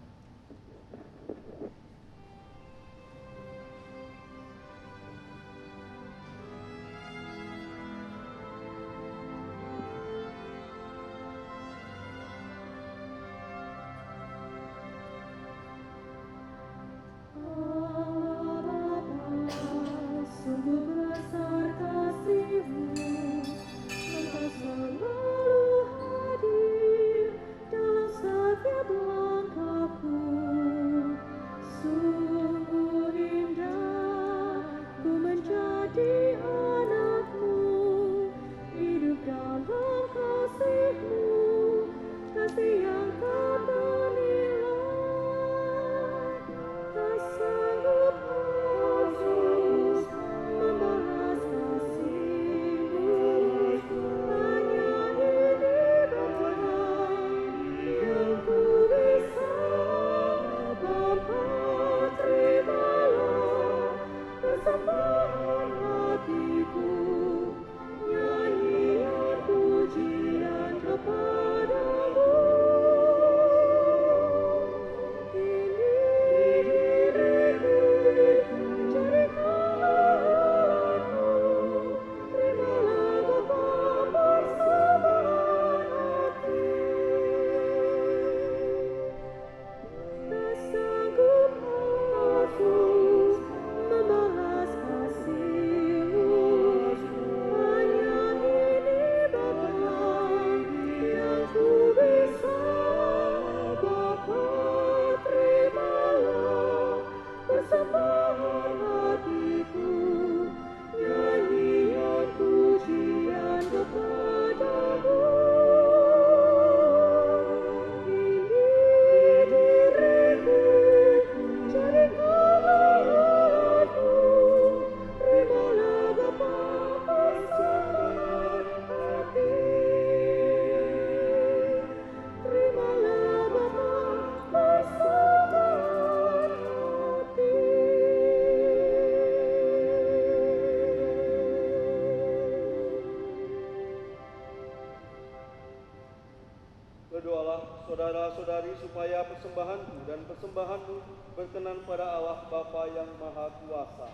Berdoalah saudara-saudari supaya persembahanku dan persembahanmu berkenan pada Allah Bapa yang Maha Kuasa.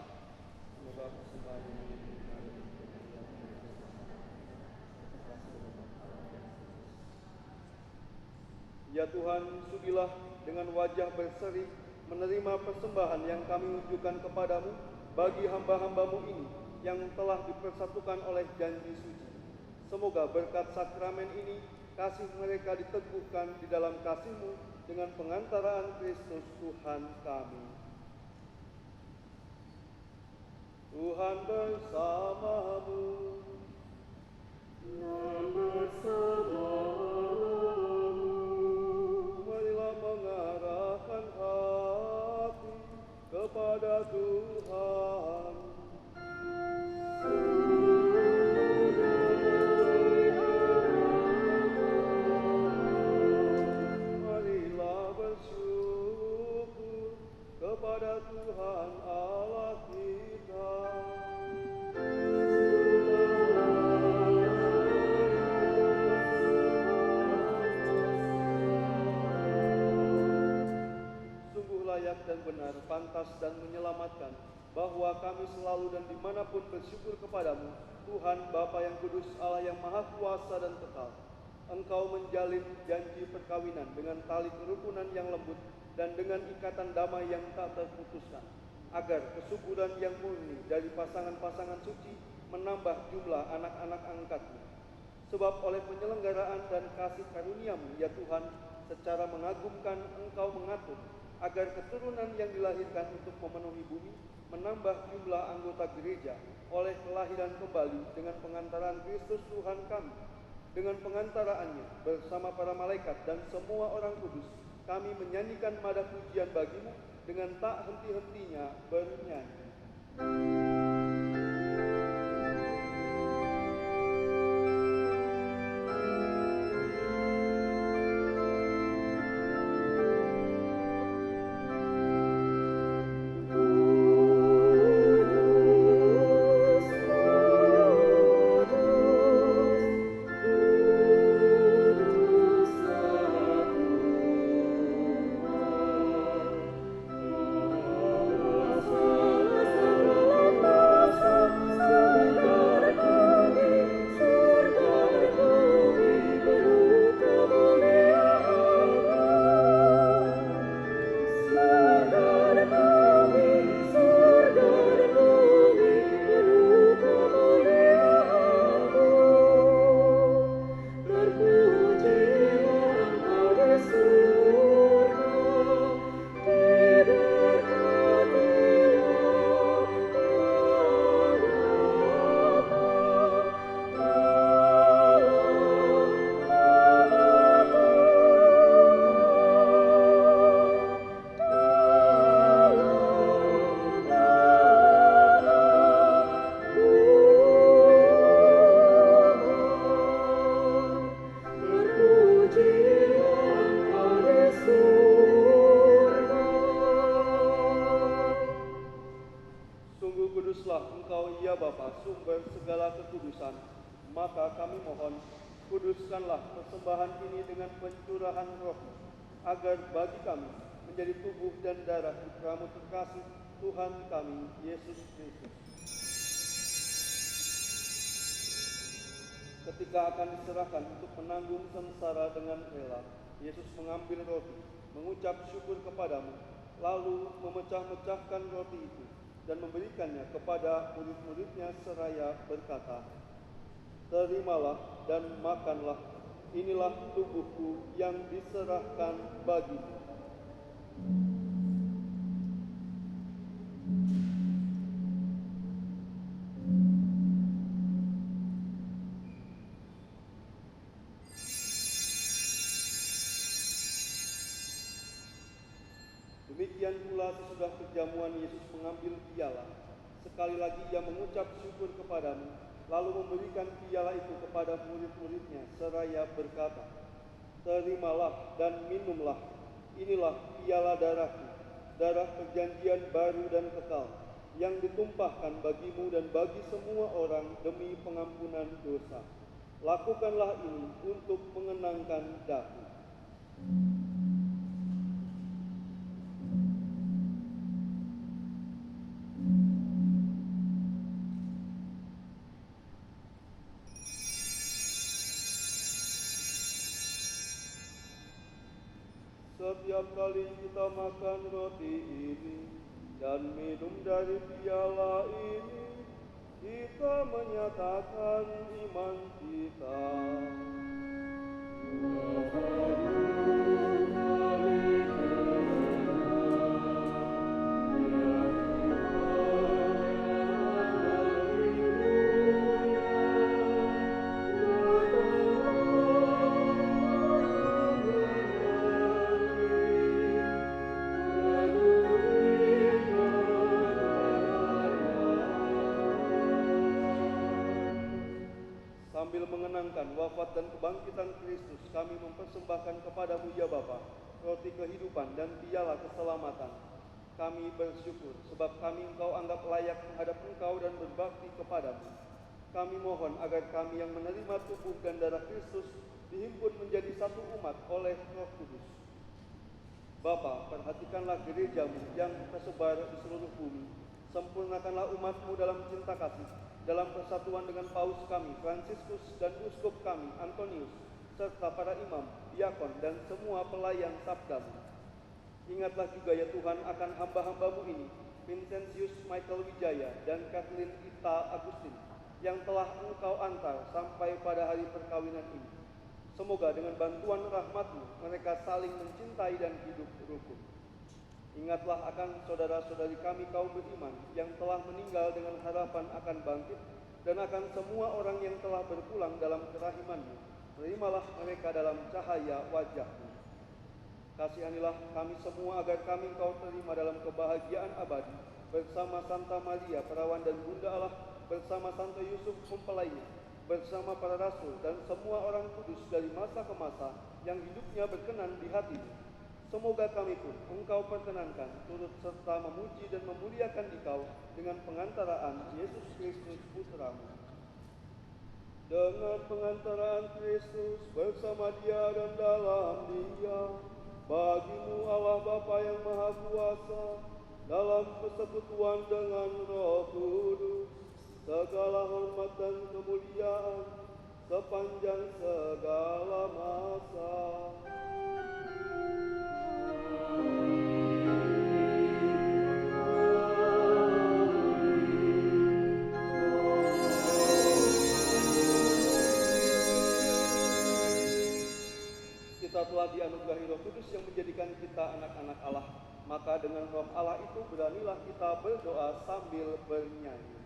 Semoga persembahan ini Ya Tuhan, sudilah dengan wajah berseri menerima persembahan yang kami unjukkan kepadamu bagi hamba-hambamu ini yang telah dipersatukan oleh janji suci. Semoga berkat sakramen ini kasih mereka diteguhkan di dalam kasih-Mu dengan pengantaraan Kristus Tuhan kami. Tuhan bersamamu. Dan bersamamu. Marilah mengarahkan hati kepada Tuhan. Kepada Tuhan Allah kita. Sungguh layak dan benar, pantas dan menyelamatkan, bahwa kami selalu dan dimanapun bersyukur kepadamu, Tuhan Bapa yang kudus, Allah yang maha kuasa dan kekal. Engkau menjalin janji perkawinan dengan tali kerukunan yang lembut dan dengan ikatan damai yang tak terputuskan, agar kesuburan yang murni dari pasangan-pasangan suci menambah jumlah anak-anak angkat-Mu. Sebab oleh penyelenggaraan dan kasih karunia-Mu, ya Tuhan, secara mengagumkan Engkau mengatur agar keturunan yang dilahirkan untuk memenuhi bumi menambah jumlah anggota gereja oleh kelahiran kembali dengan pengantaran Kristus Tuhan kami. Dengan pengantaraannya bersama para malaikat dan semua orang kudus, kami menyanyikan madah pujian bagi-Mu dengan tak henti-hentinya bernyanyi. Maka kami mohon, kuduskanlah persembahan ini dengan pencurahan Roh, agar bagi kami menjadi tubuh dan darah putra-Mu terkasih, Tuhan kami, Yesus Kristus. Ketika akan diserahkan untuk menanggung sengsara dengan rela, Yesus mengambil roti, mengucap syukur kepadamu, lalu memecah-mecahkan roti itu dan memberikannya kepada murid-muridnya seraya berkata, "Terimalah dan makanlah, inilah tubuhku yang diserahkan bagimu." Demikian pula sesudah perjamuan Yesus mengambil piala. Sekali lagi ia mengucap syukur kepadamu, lalu memberikan piala itu kepada murid-muridnya seraya berkata, "Terimalah dan minumlah, inilah piala darahku, darah perjanjian baru dan kekal, yang ditumpahkan bagimu dan bagi semua orang demi pengampunan dosa. Lakukanlah ini untuk mengenangkan daku." Setiap kali kita makan roti ini dan minum dari piala ini, kita menyatakan iman kita. Sambil mengenangkan wafat dan kebangkitan Kristus, kami mempersembahkan kepadamu ya Bapa, roti kehidupan dan piala keselamatan. Kami bersyukur sebab kami Engkau anggap layak menghadap Engkau dan berbakti kepadamu. Kami mohon agar kami yang menerima tubuh dan darah Kristus dihimpun menjadi satu umat oleh Roh Kudus. Bapa, perhatikanlah gerejamu yang tersebar di seluruh bumi. Sempurnakanlah umat-Mu dalam cinta kasih, dalam persatuan dengan Paus kami, Fransiskus, dan Uskup kami, Antonius, serta para imam, diakon, dan semua pelayan sabdamu. Ingatlah juga ya Tuhan akan hamba-hambamu ini, Vincentius Michael Wijaya dan Kathleen Ita Agustin, yang telah Engkau antar sampai pada hari perkawinan ini. Semoga dengan bantuan rahmat-Mu mereka saling mencintai dan hidup rukun. Ingatlah akan saudara-saudari kami kaum beriman yang telah meninggal dengan harapan akan bangkit, dan akan semua orang yang telah berpulang dalam kerahiman-Mu. Terimalah mereka dalam cahaya wajah-Mu. Kasihanilah kami semua agar kami Engkau terima dalam kebahagiaan abadi bersama Santa Maria Perawan dan Bunda Allah, bersama Santo Yusuf mempelainya, bersama para rasul dan semua orang kudus dari masa ke masa yang hidupnya berkenan di hati-Mu. Semoga kami pun Engkau perkenankan turut serta memuji dan memuliakan Dikau dengan pengantaraan Yesus Kristus Putra-Mu. Dengan pengantaraan Kristus bersama Dia dan dalam Dia, bagi-Mu Allah Bapa yang Maha Kuasa, dalam persekutuan dengan Roh Kudus, segala hormat dan kemuliaan sepanjang segala masa. Kita telah dianugerahi Roh Kudus yang menjadikan kita anak-anak Allah. Maka dengan Roh Allah itu beranilah kita berdoa sambil bernyanyi.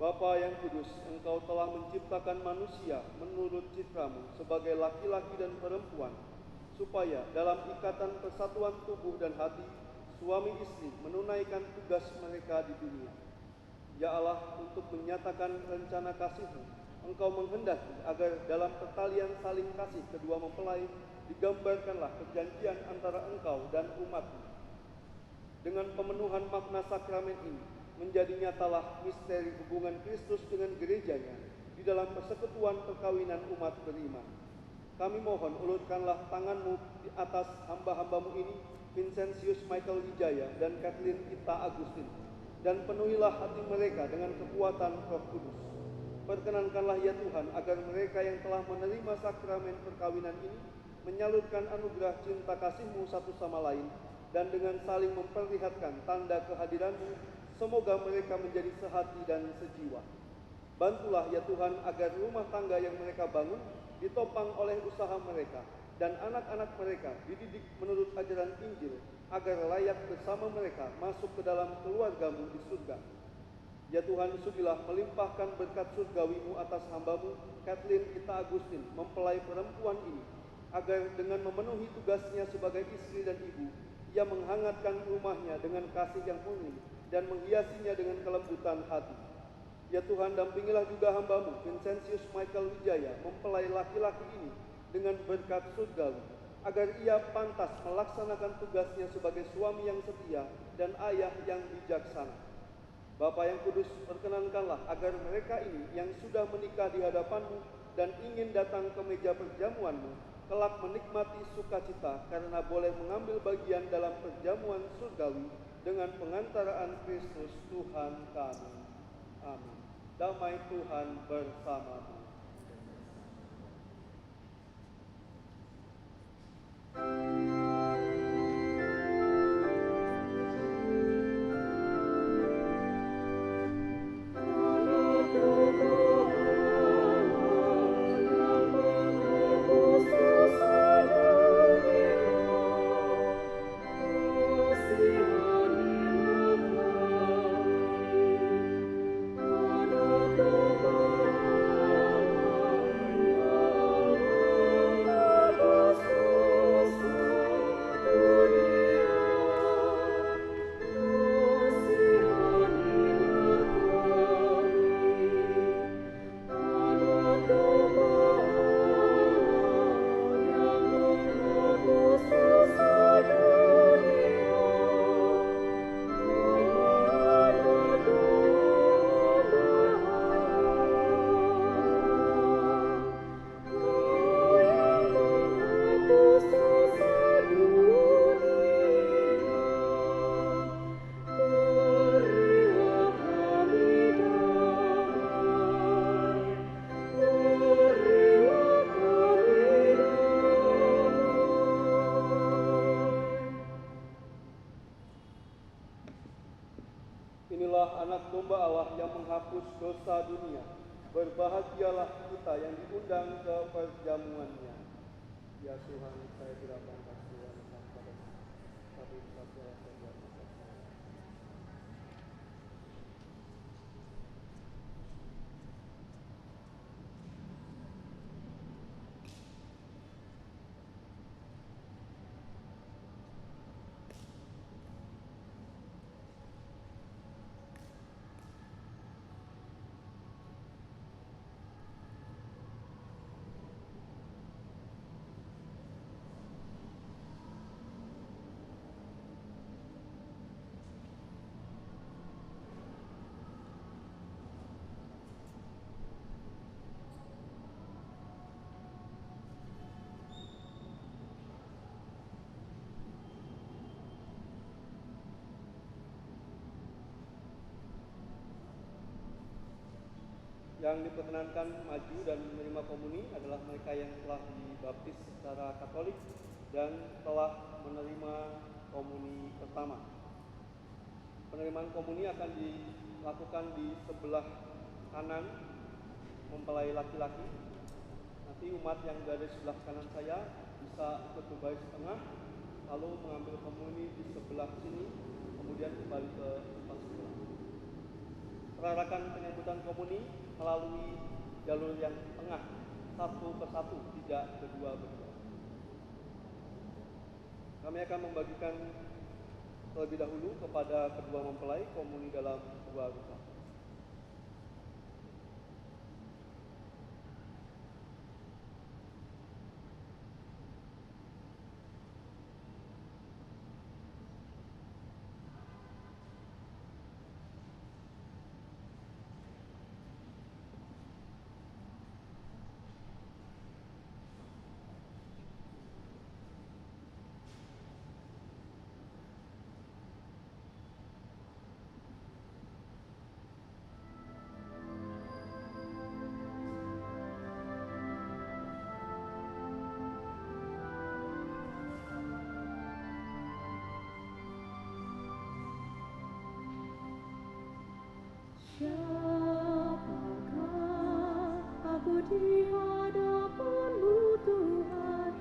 Bapa yang kudus, Engkau telah menciptakan manusia menurut citra-Mu sebagai laki-laki dan perempuan, supaya dalam ikatan persatuan tubuh dan hati, suami istri menunaikan tugas mereka di dunia. Ya Allah, untuk menyatakan rencana kasih-Mu, Engkau menghendaki agar dalam pertalian saling kasih kedua mempelai digambarkanlah perjanjian antara Engkau dan umat-Mu. Dengan pemenuhan makna sakramen ini, menjadi nyatalah misteri hubungan Kristus dengan gerejanya di dalam persekutuan perkawinan umat beriman. Kami mohon ulurkanlah tangan-Mu di atas hamba-hamba-Mu ini, Vincentius Michael Wijaya dan Kathleen Ita Agustin, dan penuhilah hati mereka dengan kekuatan Roh Kudus. Perkenankanlah ya Tuhan agar mereka yang telah menerima sakramen perkawinan ini menyalurkan anugerah cinta kasih-Mu satu sama lain, dan dengan saling memperlihatkan tanda kehadiran-Mu, semoga mereka menjadi sehati dan sejiwa. Bantulah ya Tuhan agar rumah tangga yang mereka bangun ditopang oleh usaha mereka, dan anak-anak mereka dididik menurut ajaran Injil agar layak bersama mereka masuk ke dalam keluarga-Mu di surga. Ya Tuhan, sudilah melimpahkan berkat surgawi-Mu atas hamba-Mu, Kathleen Ita Agustin, mempelai perempuan ini, agar dengan memenuhi tugasnya sebagai istri dan ibu, ia menghangatkan rumahnya dengan kasih yang murni dan menghiasinya dengan kelembutan hati. Ya Tuhan, dampingilah juga hamba-Mu, Vincentius Michael Wijaya, mempelai laki-laki ini dengan berkat surgawi, agar ia pantas melaksanakan tugasnya sebagai suami yang setia dan ayah yang bijaksana. Bapa yang kudus, perkenankanlah agar mereka ini yang sudah menikah di hadapan-Mu dan ingin datang ke meja perjamuan-Mu, kelak menikmati sukacita karena boleh mengambil bagian dalam perjamuan surgawi dengan pengantaraan Kristus Tuhan kami. Amin. Damai Tuhan bersamamu. Inilah anak domba Allah yang menghapus dosa dunia. Berbahagialah kita yang diundang ke perjamuannya. Ya Tuhan, saya tidak pantas Tuhan pada tapi sabdalah saja. Yang diperkenankan maju dan menerima komuni adalah mereka yang telah dibaptis secara Katolik dan telah menerima komuni pertama. Penerimaan komuni akan dilakukan di sebelah kanan mempelai laki-laki. Nanti umat yang berada di sebelah kanan saya bisa ikut berbaris tengah, lalu mengambil komuni di sebelah sini, kemudian kembali ke tempat semula. Perarakan penyambutan komuni melalui jalur yang tengah, satu persatu, tidak berdua-berdua. Kami akan membagikan terlebih dahulu kepada kedua mempelai komuni dalam dua rupa. Siapakah aku di hadapan-Mu Tuhan,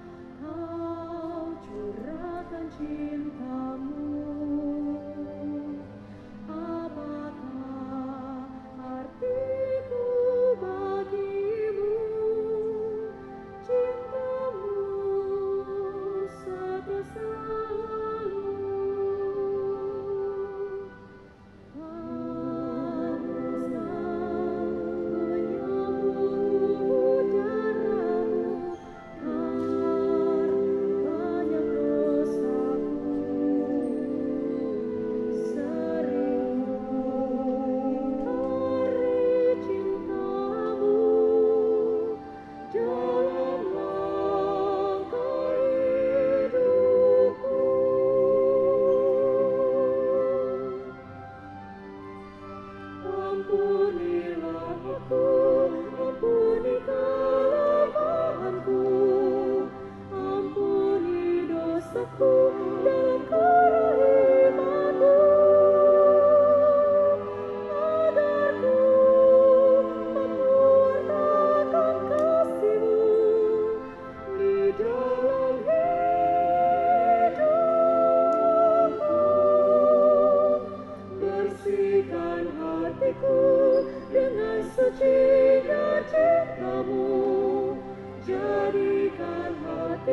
Kau curahkan cinta-Mu. Apakah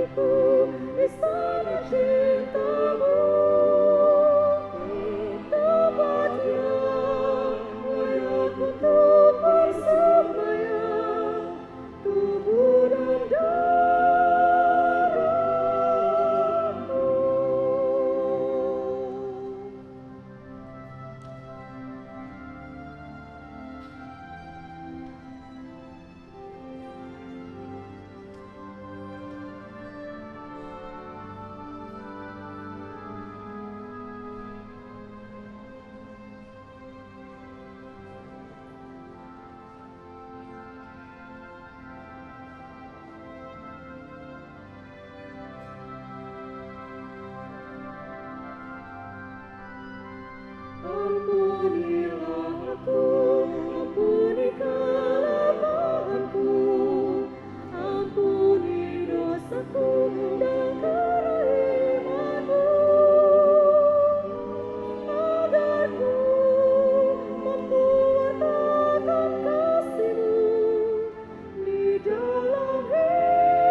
hatiku istana cintamu, tempatnya layak untuk bersembayang tubuh dan darahmu. Ampunilah aku, ampuni kelemahanku, ampuni dosaku dan keraimanmu, agar ku mampu wartakan kasih-Mu di dalam hidupku.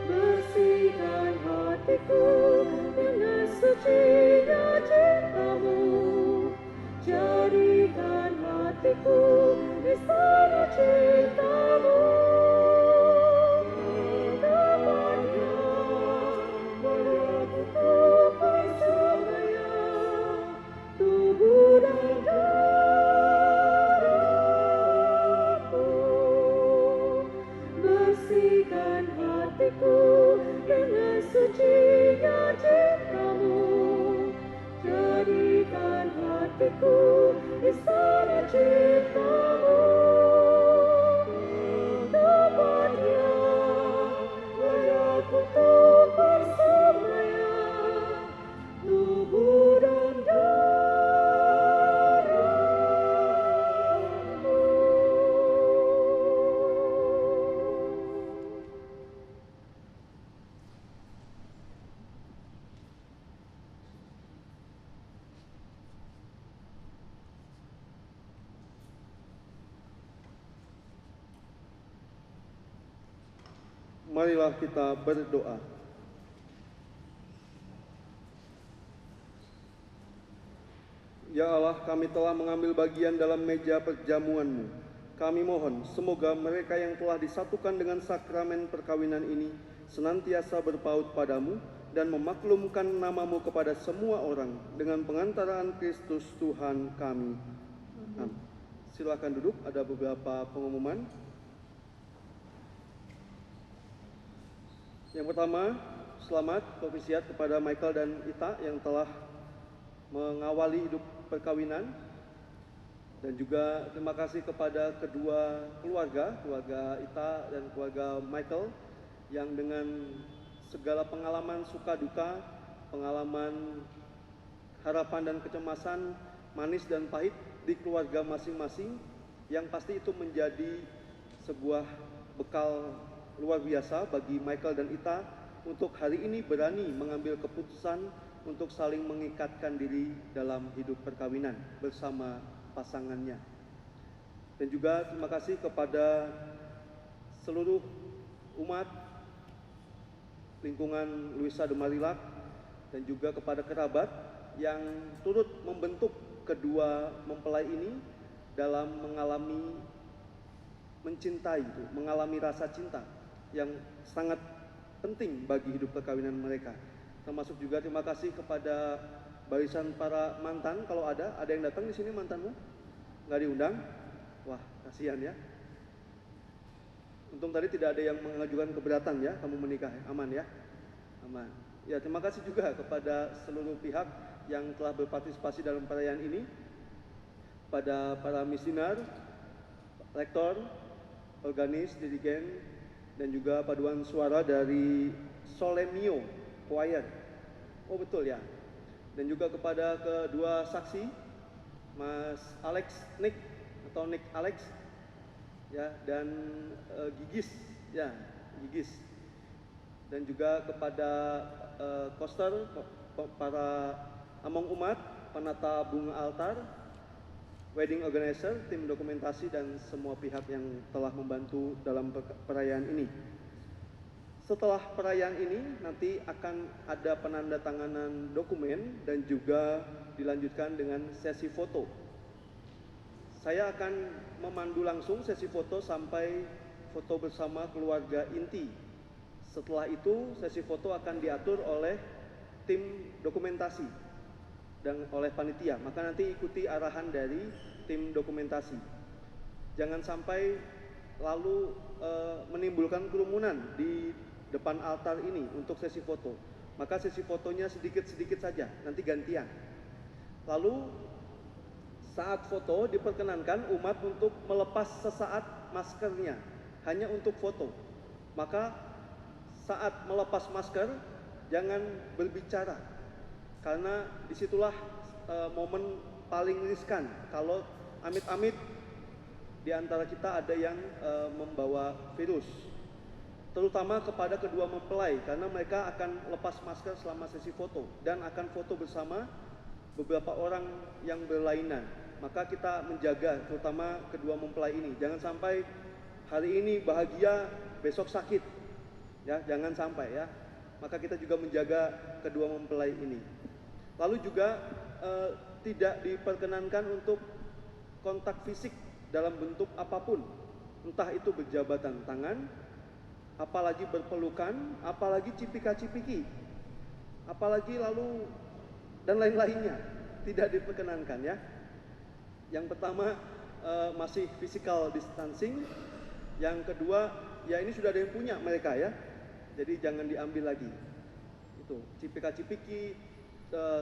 Bersihkan hatiku dengan sucinya cinta-Mu, jadikan hatiku istana cinta-Mu, tempatnya layak untuk bersembayang tubuh dan darahku. Bersihkan hatiku dengan sucinya cinta-Mu, jadikan hatiku istana cinta-Mu, tempatnya layak untuk bersembayang tubuh dan darahmu. Marilah kita berdoa. Ya Allah, kami telah mengambil bagian dalam meja perjamuan-Mu. Kami mohon, semoga mereka yang telah disatukan dengan sakramen perkawinan ini senantiasa berpaut padamu dan memaklumkan nama-Mu kepada semua orang dengan pengantaraan Kristus Tuhan kami. Amin. Silakan duduk, ada beberapa pengumuman. Yang pertama, selamat novisiat kepada Michael dan Ita yang telah mengawali hidup perkawinan, dan juga terima kasih kepada kedua keluarga Ita dan keluarga Michael yang dengan segala pengalaman suka duka, pengalaman harapan dan kecemasan, manis dan pahit di keluarga masing-masing, yang pasti itu menjadi sebuah bekal luar biasa bagi Michael dan Ita untuk hari ini berani mengambil keputusan untuk saling mengikatkan diri dalam hidup perkawinan bersama pasangannya. Dan juga terima kasih kepada seluruh umat lingkungan Luisa de Marillac dan juga kepada kerabat yang turut membentuk kedua mempelai ini dalam mengalami rasa cinta yang sangat penting bagi hidup perkawinan mereka. Termasuk juga terima kasih kepada barisan para mantan. Kalau ada yang datang di sini mantanmu? Nggak diundang? Wah, kasihan ya. Untung tadi tidak ada yang mengajukan keberatan ya, kamu menikah ya? Aman ya? Aman. Ya, terima kasih juga kepada seluruh pihak yang telah berpartisipasi dalam perayaan ini. Pada para misioner, rektor, organis, dirigen, dan juga paduan suara dari Solemio Choir. Oh betul ya. Dan juga kepada kedua saksi, Mas Alex Nick atau Nick Alex ya, dan Gigis ya, Gigis. Dan juga kepada koster, para among umat, penata bunga altar, wedding organizer, tim dokumentasi, dan semua pihak yang telah membantu dalam perayaan ini. Setelah perayaan ini nanti akan ada penandatanganan dokumen dan juga dilanjutkan dengan sesi foto. Saya akan memandu langsung sesi foto sampai foto bersama keluarga inti. Setelah itu sesi foto akan diatur oleh tim dokumentasi dan oleh panitia. Maka nanti ikuti arahan dari tim dokumentasi. Jangan sampai lalu menimbulkan kerumunan di depan altar ini untuk sesi foto. Maka sesi fotonya sedikit-sedikit saja, nanti gantian. Lalu saat foto diperkenankan umat untuk melepas sesaat maskernya, hanya untuk foto. Maka saat melepas masker jangan berbicara, karena disitulah momen paling riskan kalau amit-amit di antara kita ada yang membawa virus. Terutama kepada kedua mempelai, karena mereka akan lepas masker selama sesi foto dan akan foto bersama beberapa orang yang berlainan. Maka kita menjaga terutama kedua mempelai ini. Jangan sampai hari ini bahagia, besok sakit. Ya, jangan sampai ya. Maka kita juga menjaga kedua mempelai ini. Lalu juga tidak diperkenankan untuk kontak fisik dalam bentuk apapun. Entah itu berjabatan tangan, apalagi berpelukan, apalagi cipika-cipiki, apalagi lalu dan lain-lainnya, tidak diperkenankan ya. Yang pertama masih physical distancing, yang kedua ya ini sudah ada yang punya mereka ya, jadi jangan diambil lagi. Itu cipika-cipiki,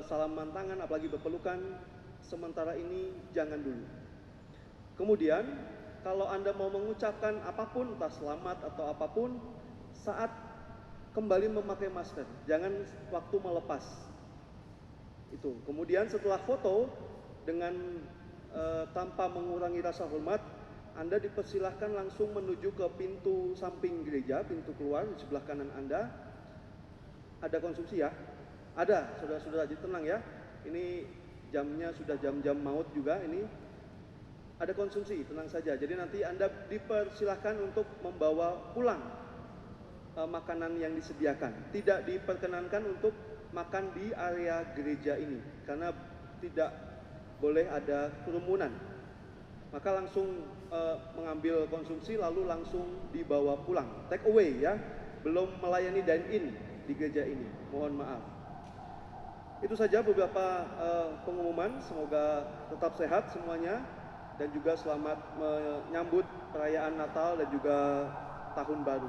salaman tangan, apalagi berpelukan, sementara ini jangan dulu. Kemudian kalau Anda mau mengucapkan apapun, entah selamat atau apapun, saat kembali memakai masker, jangan waktu melepas. Itu. Kemudian setelah foto dengan tanpa mengurangi rasa hormat, Anda dipersilahkan langsung menuju ke pintu samping gereja, pintu keluar di sebelah kanan Anda. Ada konsumsi ya? Ada, saudara-saudara, jadi tenang ya. Ini jamnya sudah jam-jam maut juga ini. Ada konsumsi, tenang saja. Jadi nanti Anda dipersilahkan untuk membawa pulang makanan yang disediakan. Tidak diperkenankan untuk makan di area gereja ini, karena tidak boleh ada kerumunan. Maka langsung mengambil konsumsi lalu langsung dibawa pulang. Take away ya, belum melayani dine-in di gereja ini. Mohon maaf. Itu saja beberapa pengumuman. Semoga tetap sehat semuanya. Dan juga selamat menyambut perayaan Natal dan juga Tahun Baru.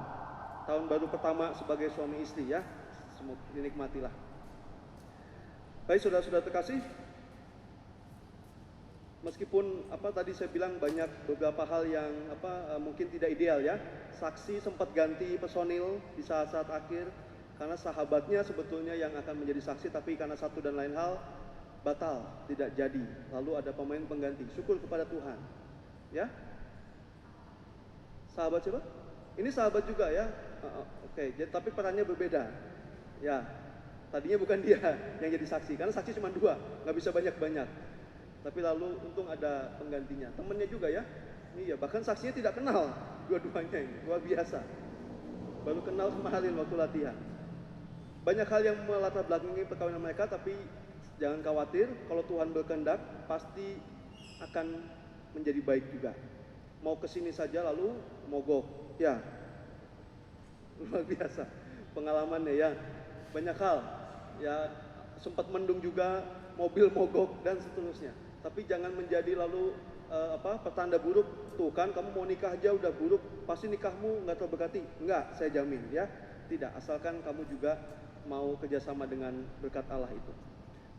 Tahun Baru pertama sebagai suami istri ya. Semoga dinikmatilah. Baik saudara-saudara terkasih, meskipun tadi saya bilang banyak beberapa hal yang mungkin tidak ideal ya. Saksi sempat ganti personil di saat-saat akhir karena sahabatnya sebetulnya yang akan menjadi saksi, tapi karena satu dan lain hal batal, tidak jadi. Lalu ada pemain pengganti. Syukur kepada Tuhan. Ya. Sahabat siapa? Ini sahabat juga ya. Oke, tapi perannya berbeda. Ya. Tadinya bukan dia yang jadi saksi, karena saksi cuma 2, nggak bisa banyak-banyak. Tapi lalu untung ada penggantinya. Temennya juga ya. Iya, bahkan saksinya tidak kenal dua-duanya ini. Luar biasa. Baru kenal kemarin waktu latihan. Banyak hal yang melatar belakangi perkawinan mereka, tapi jangan khawatir, kalau Tuhan berkehendak pasti akan menjadi baik juga. Mau kesini saja lalu mogok, ya luar biasa pengalamannya ya. Banyak hal, ya sempat mendung juga, mobil mogok dan seterusnya. Tapi jangan menjadi lalu pertanda buruk. Tuh kan kamu mau nikah aja udah buruk, pasti nikahmu nggak terberkati. Enggak, saya jamin ya. Tidak, asalkan kamu juga mau kerjasama dengan berkat Allah itu.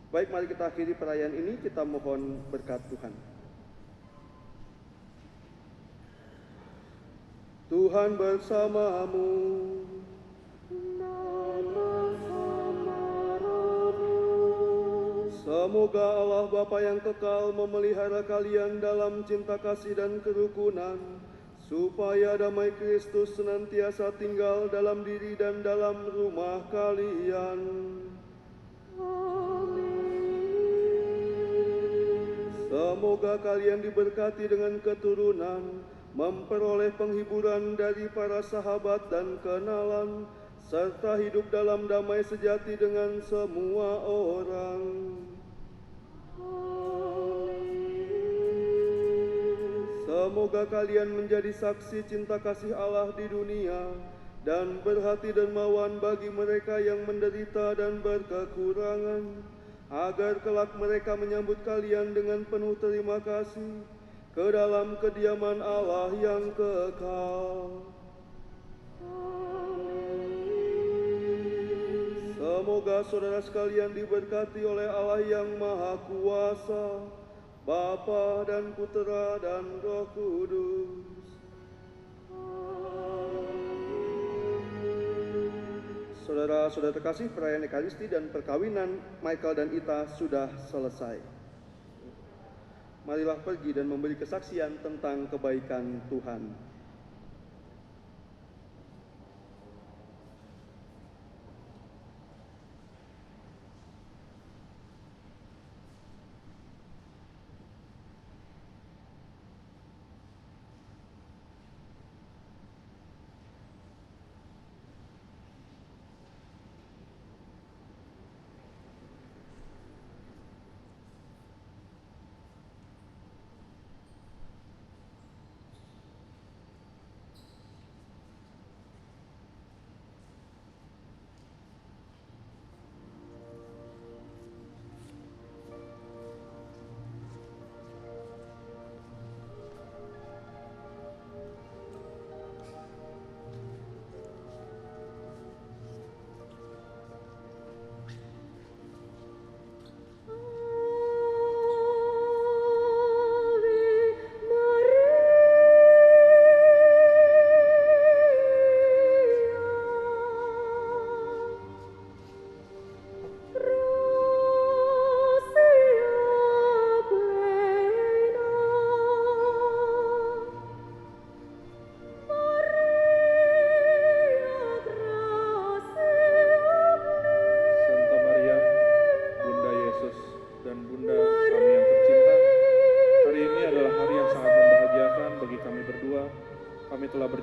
Baik, mari kita akhiri perayaan ini, kita mohon berkat Tuhan. Tuhan bersamamu. Semoga Allah Bapa yang kekal memelihara kalian dalam cinta kasih dan kerukunan, supaya damai Kristus senantiasa tinggal dalam diri dan dalam rumah kalian. Semoga kalian diberkati dengan keturunan, memperoleh penghiburan dari para sahabat dan kenalan, serta hidup dalam damai sejati dengan semua orang. Semoga kalian menjadi saksi cinta kasih Allah di dunia dan berhati dermawan bagi mereka yang menderita dan berkekurangan, agar kelak mereka menyambut kalian dengan penuh terima kasih ke dalam kediaman Allah yang kekal. Semoga saudara sekalian diberkati oleh Allah yang Maha Kuasa, Bapa dan Putera dan Roh Kudus. Saudara-saudara terkasih, perayaan Ekaristi dan perkawinan Michael dan Ita sudah selesai. Marilah pergi dan memberi kesaksian tentang kebaikan Tuhan.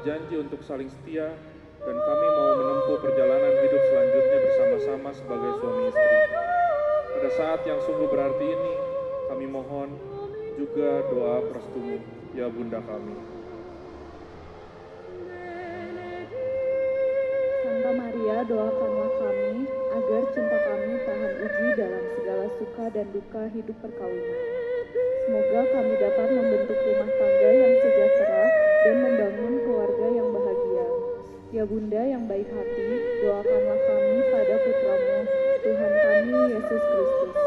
berjanji untuk saling setia, dan kami mau menempuh perjalanan hidup selanjutnya bersama-sama sebagai suami istri. Pada saat yang sungguh berarti ini, kami mohon juga doa perestumu, ya Bunda kami. Santa Maria, doakanlah kami agar cinta kami tahan uji dalam segala suka dan duka hidup perkawinan. Semoga kami dapat membentuk rumah tangga yang sejahtera dan membangun keluarga yang bahagia. Ya Bunda yang baik hati, doakanlah kami pada Putramu, Tuhan kami, Yesus Kristus.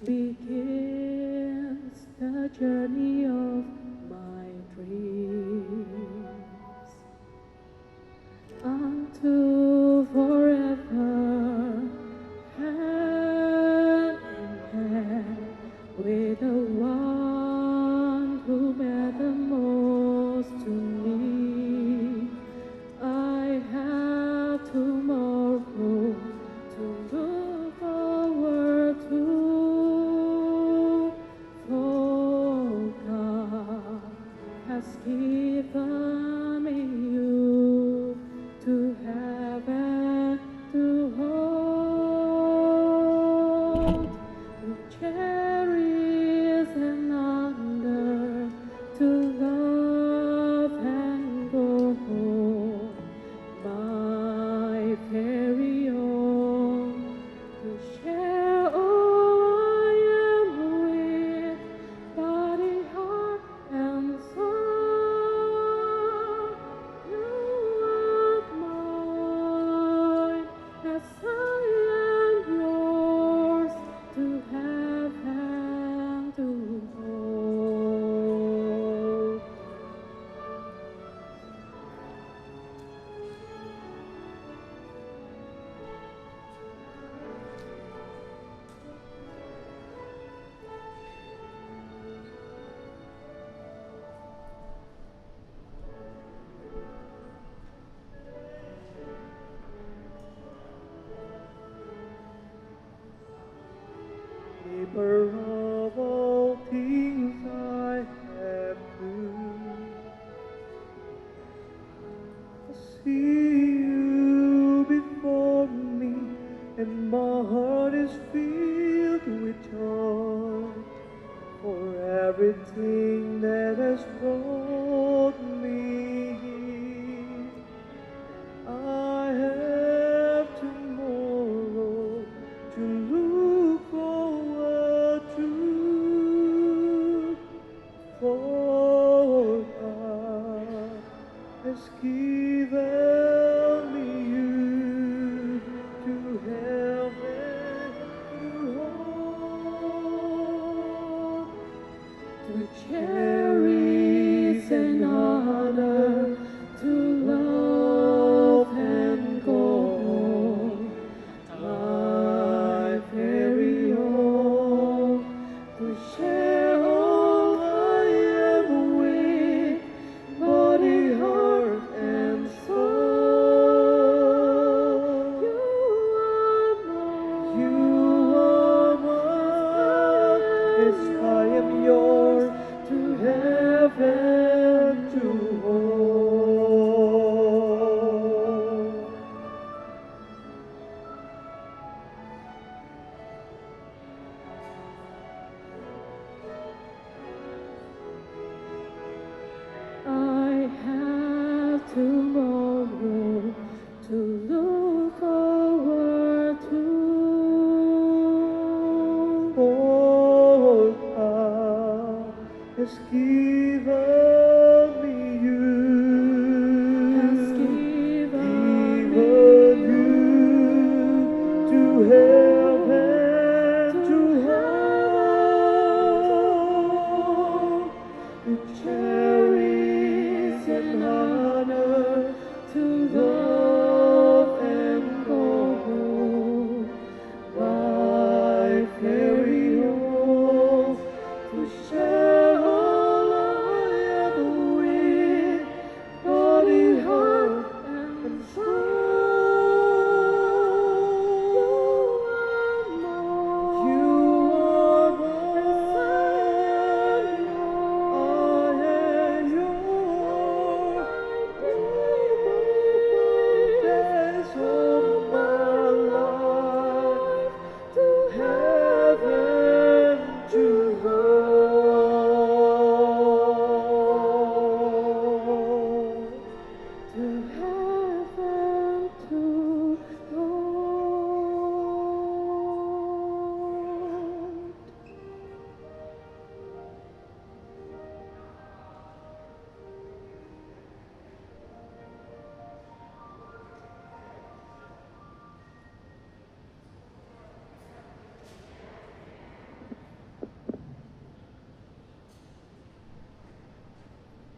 begins the journey of my dreams unto forever, hand in hand with the one who matters most to me. I have tomorrow to look forward to, for God has given me you to have and to hold, to cherish and honor, to love and go home, my very own, to share all I am with, body, heart, and soul. You are mine, as I am yours, to have and to hold. Keeper of all things I have to see you before me, and my heart is filled with joy for everything that has brought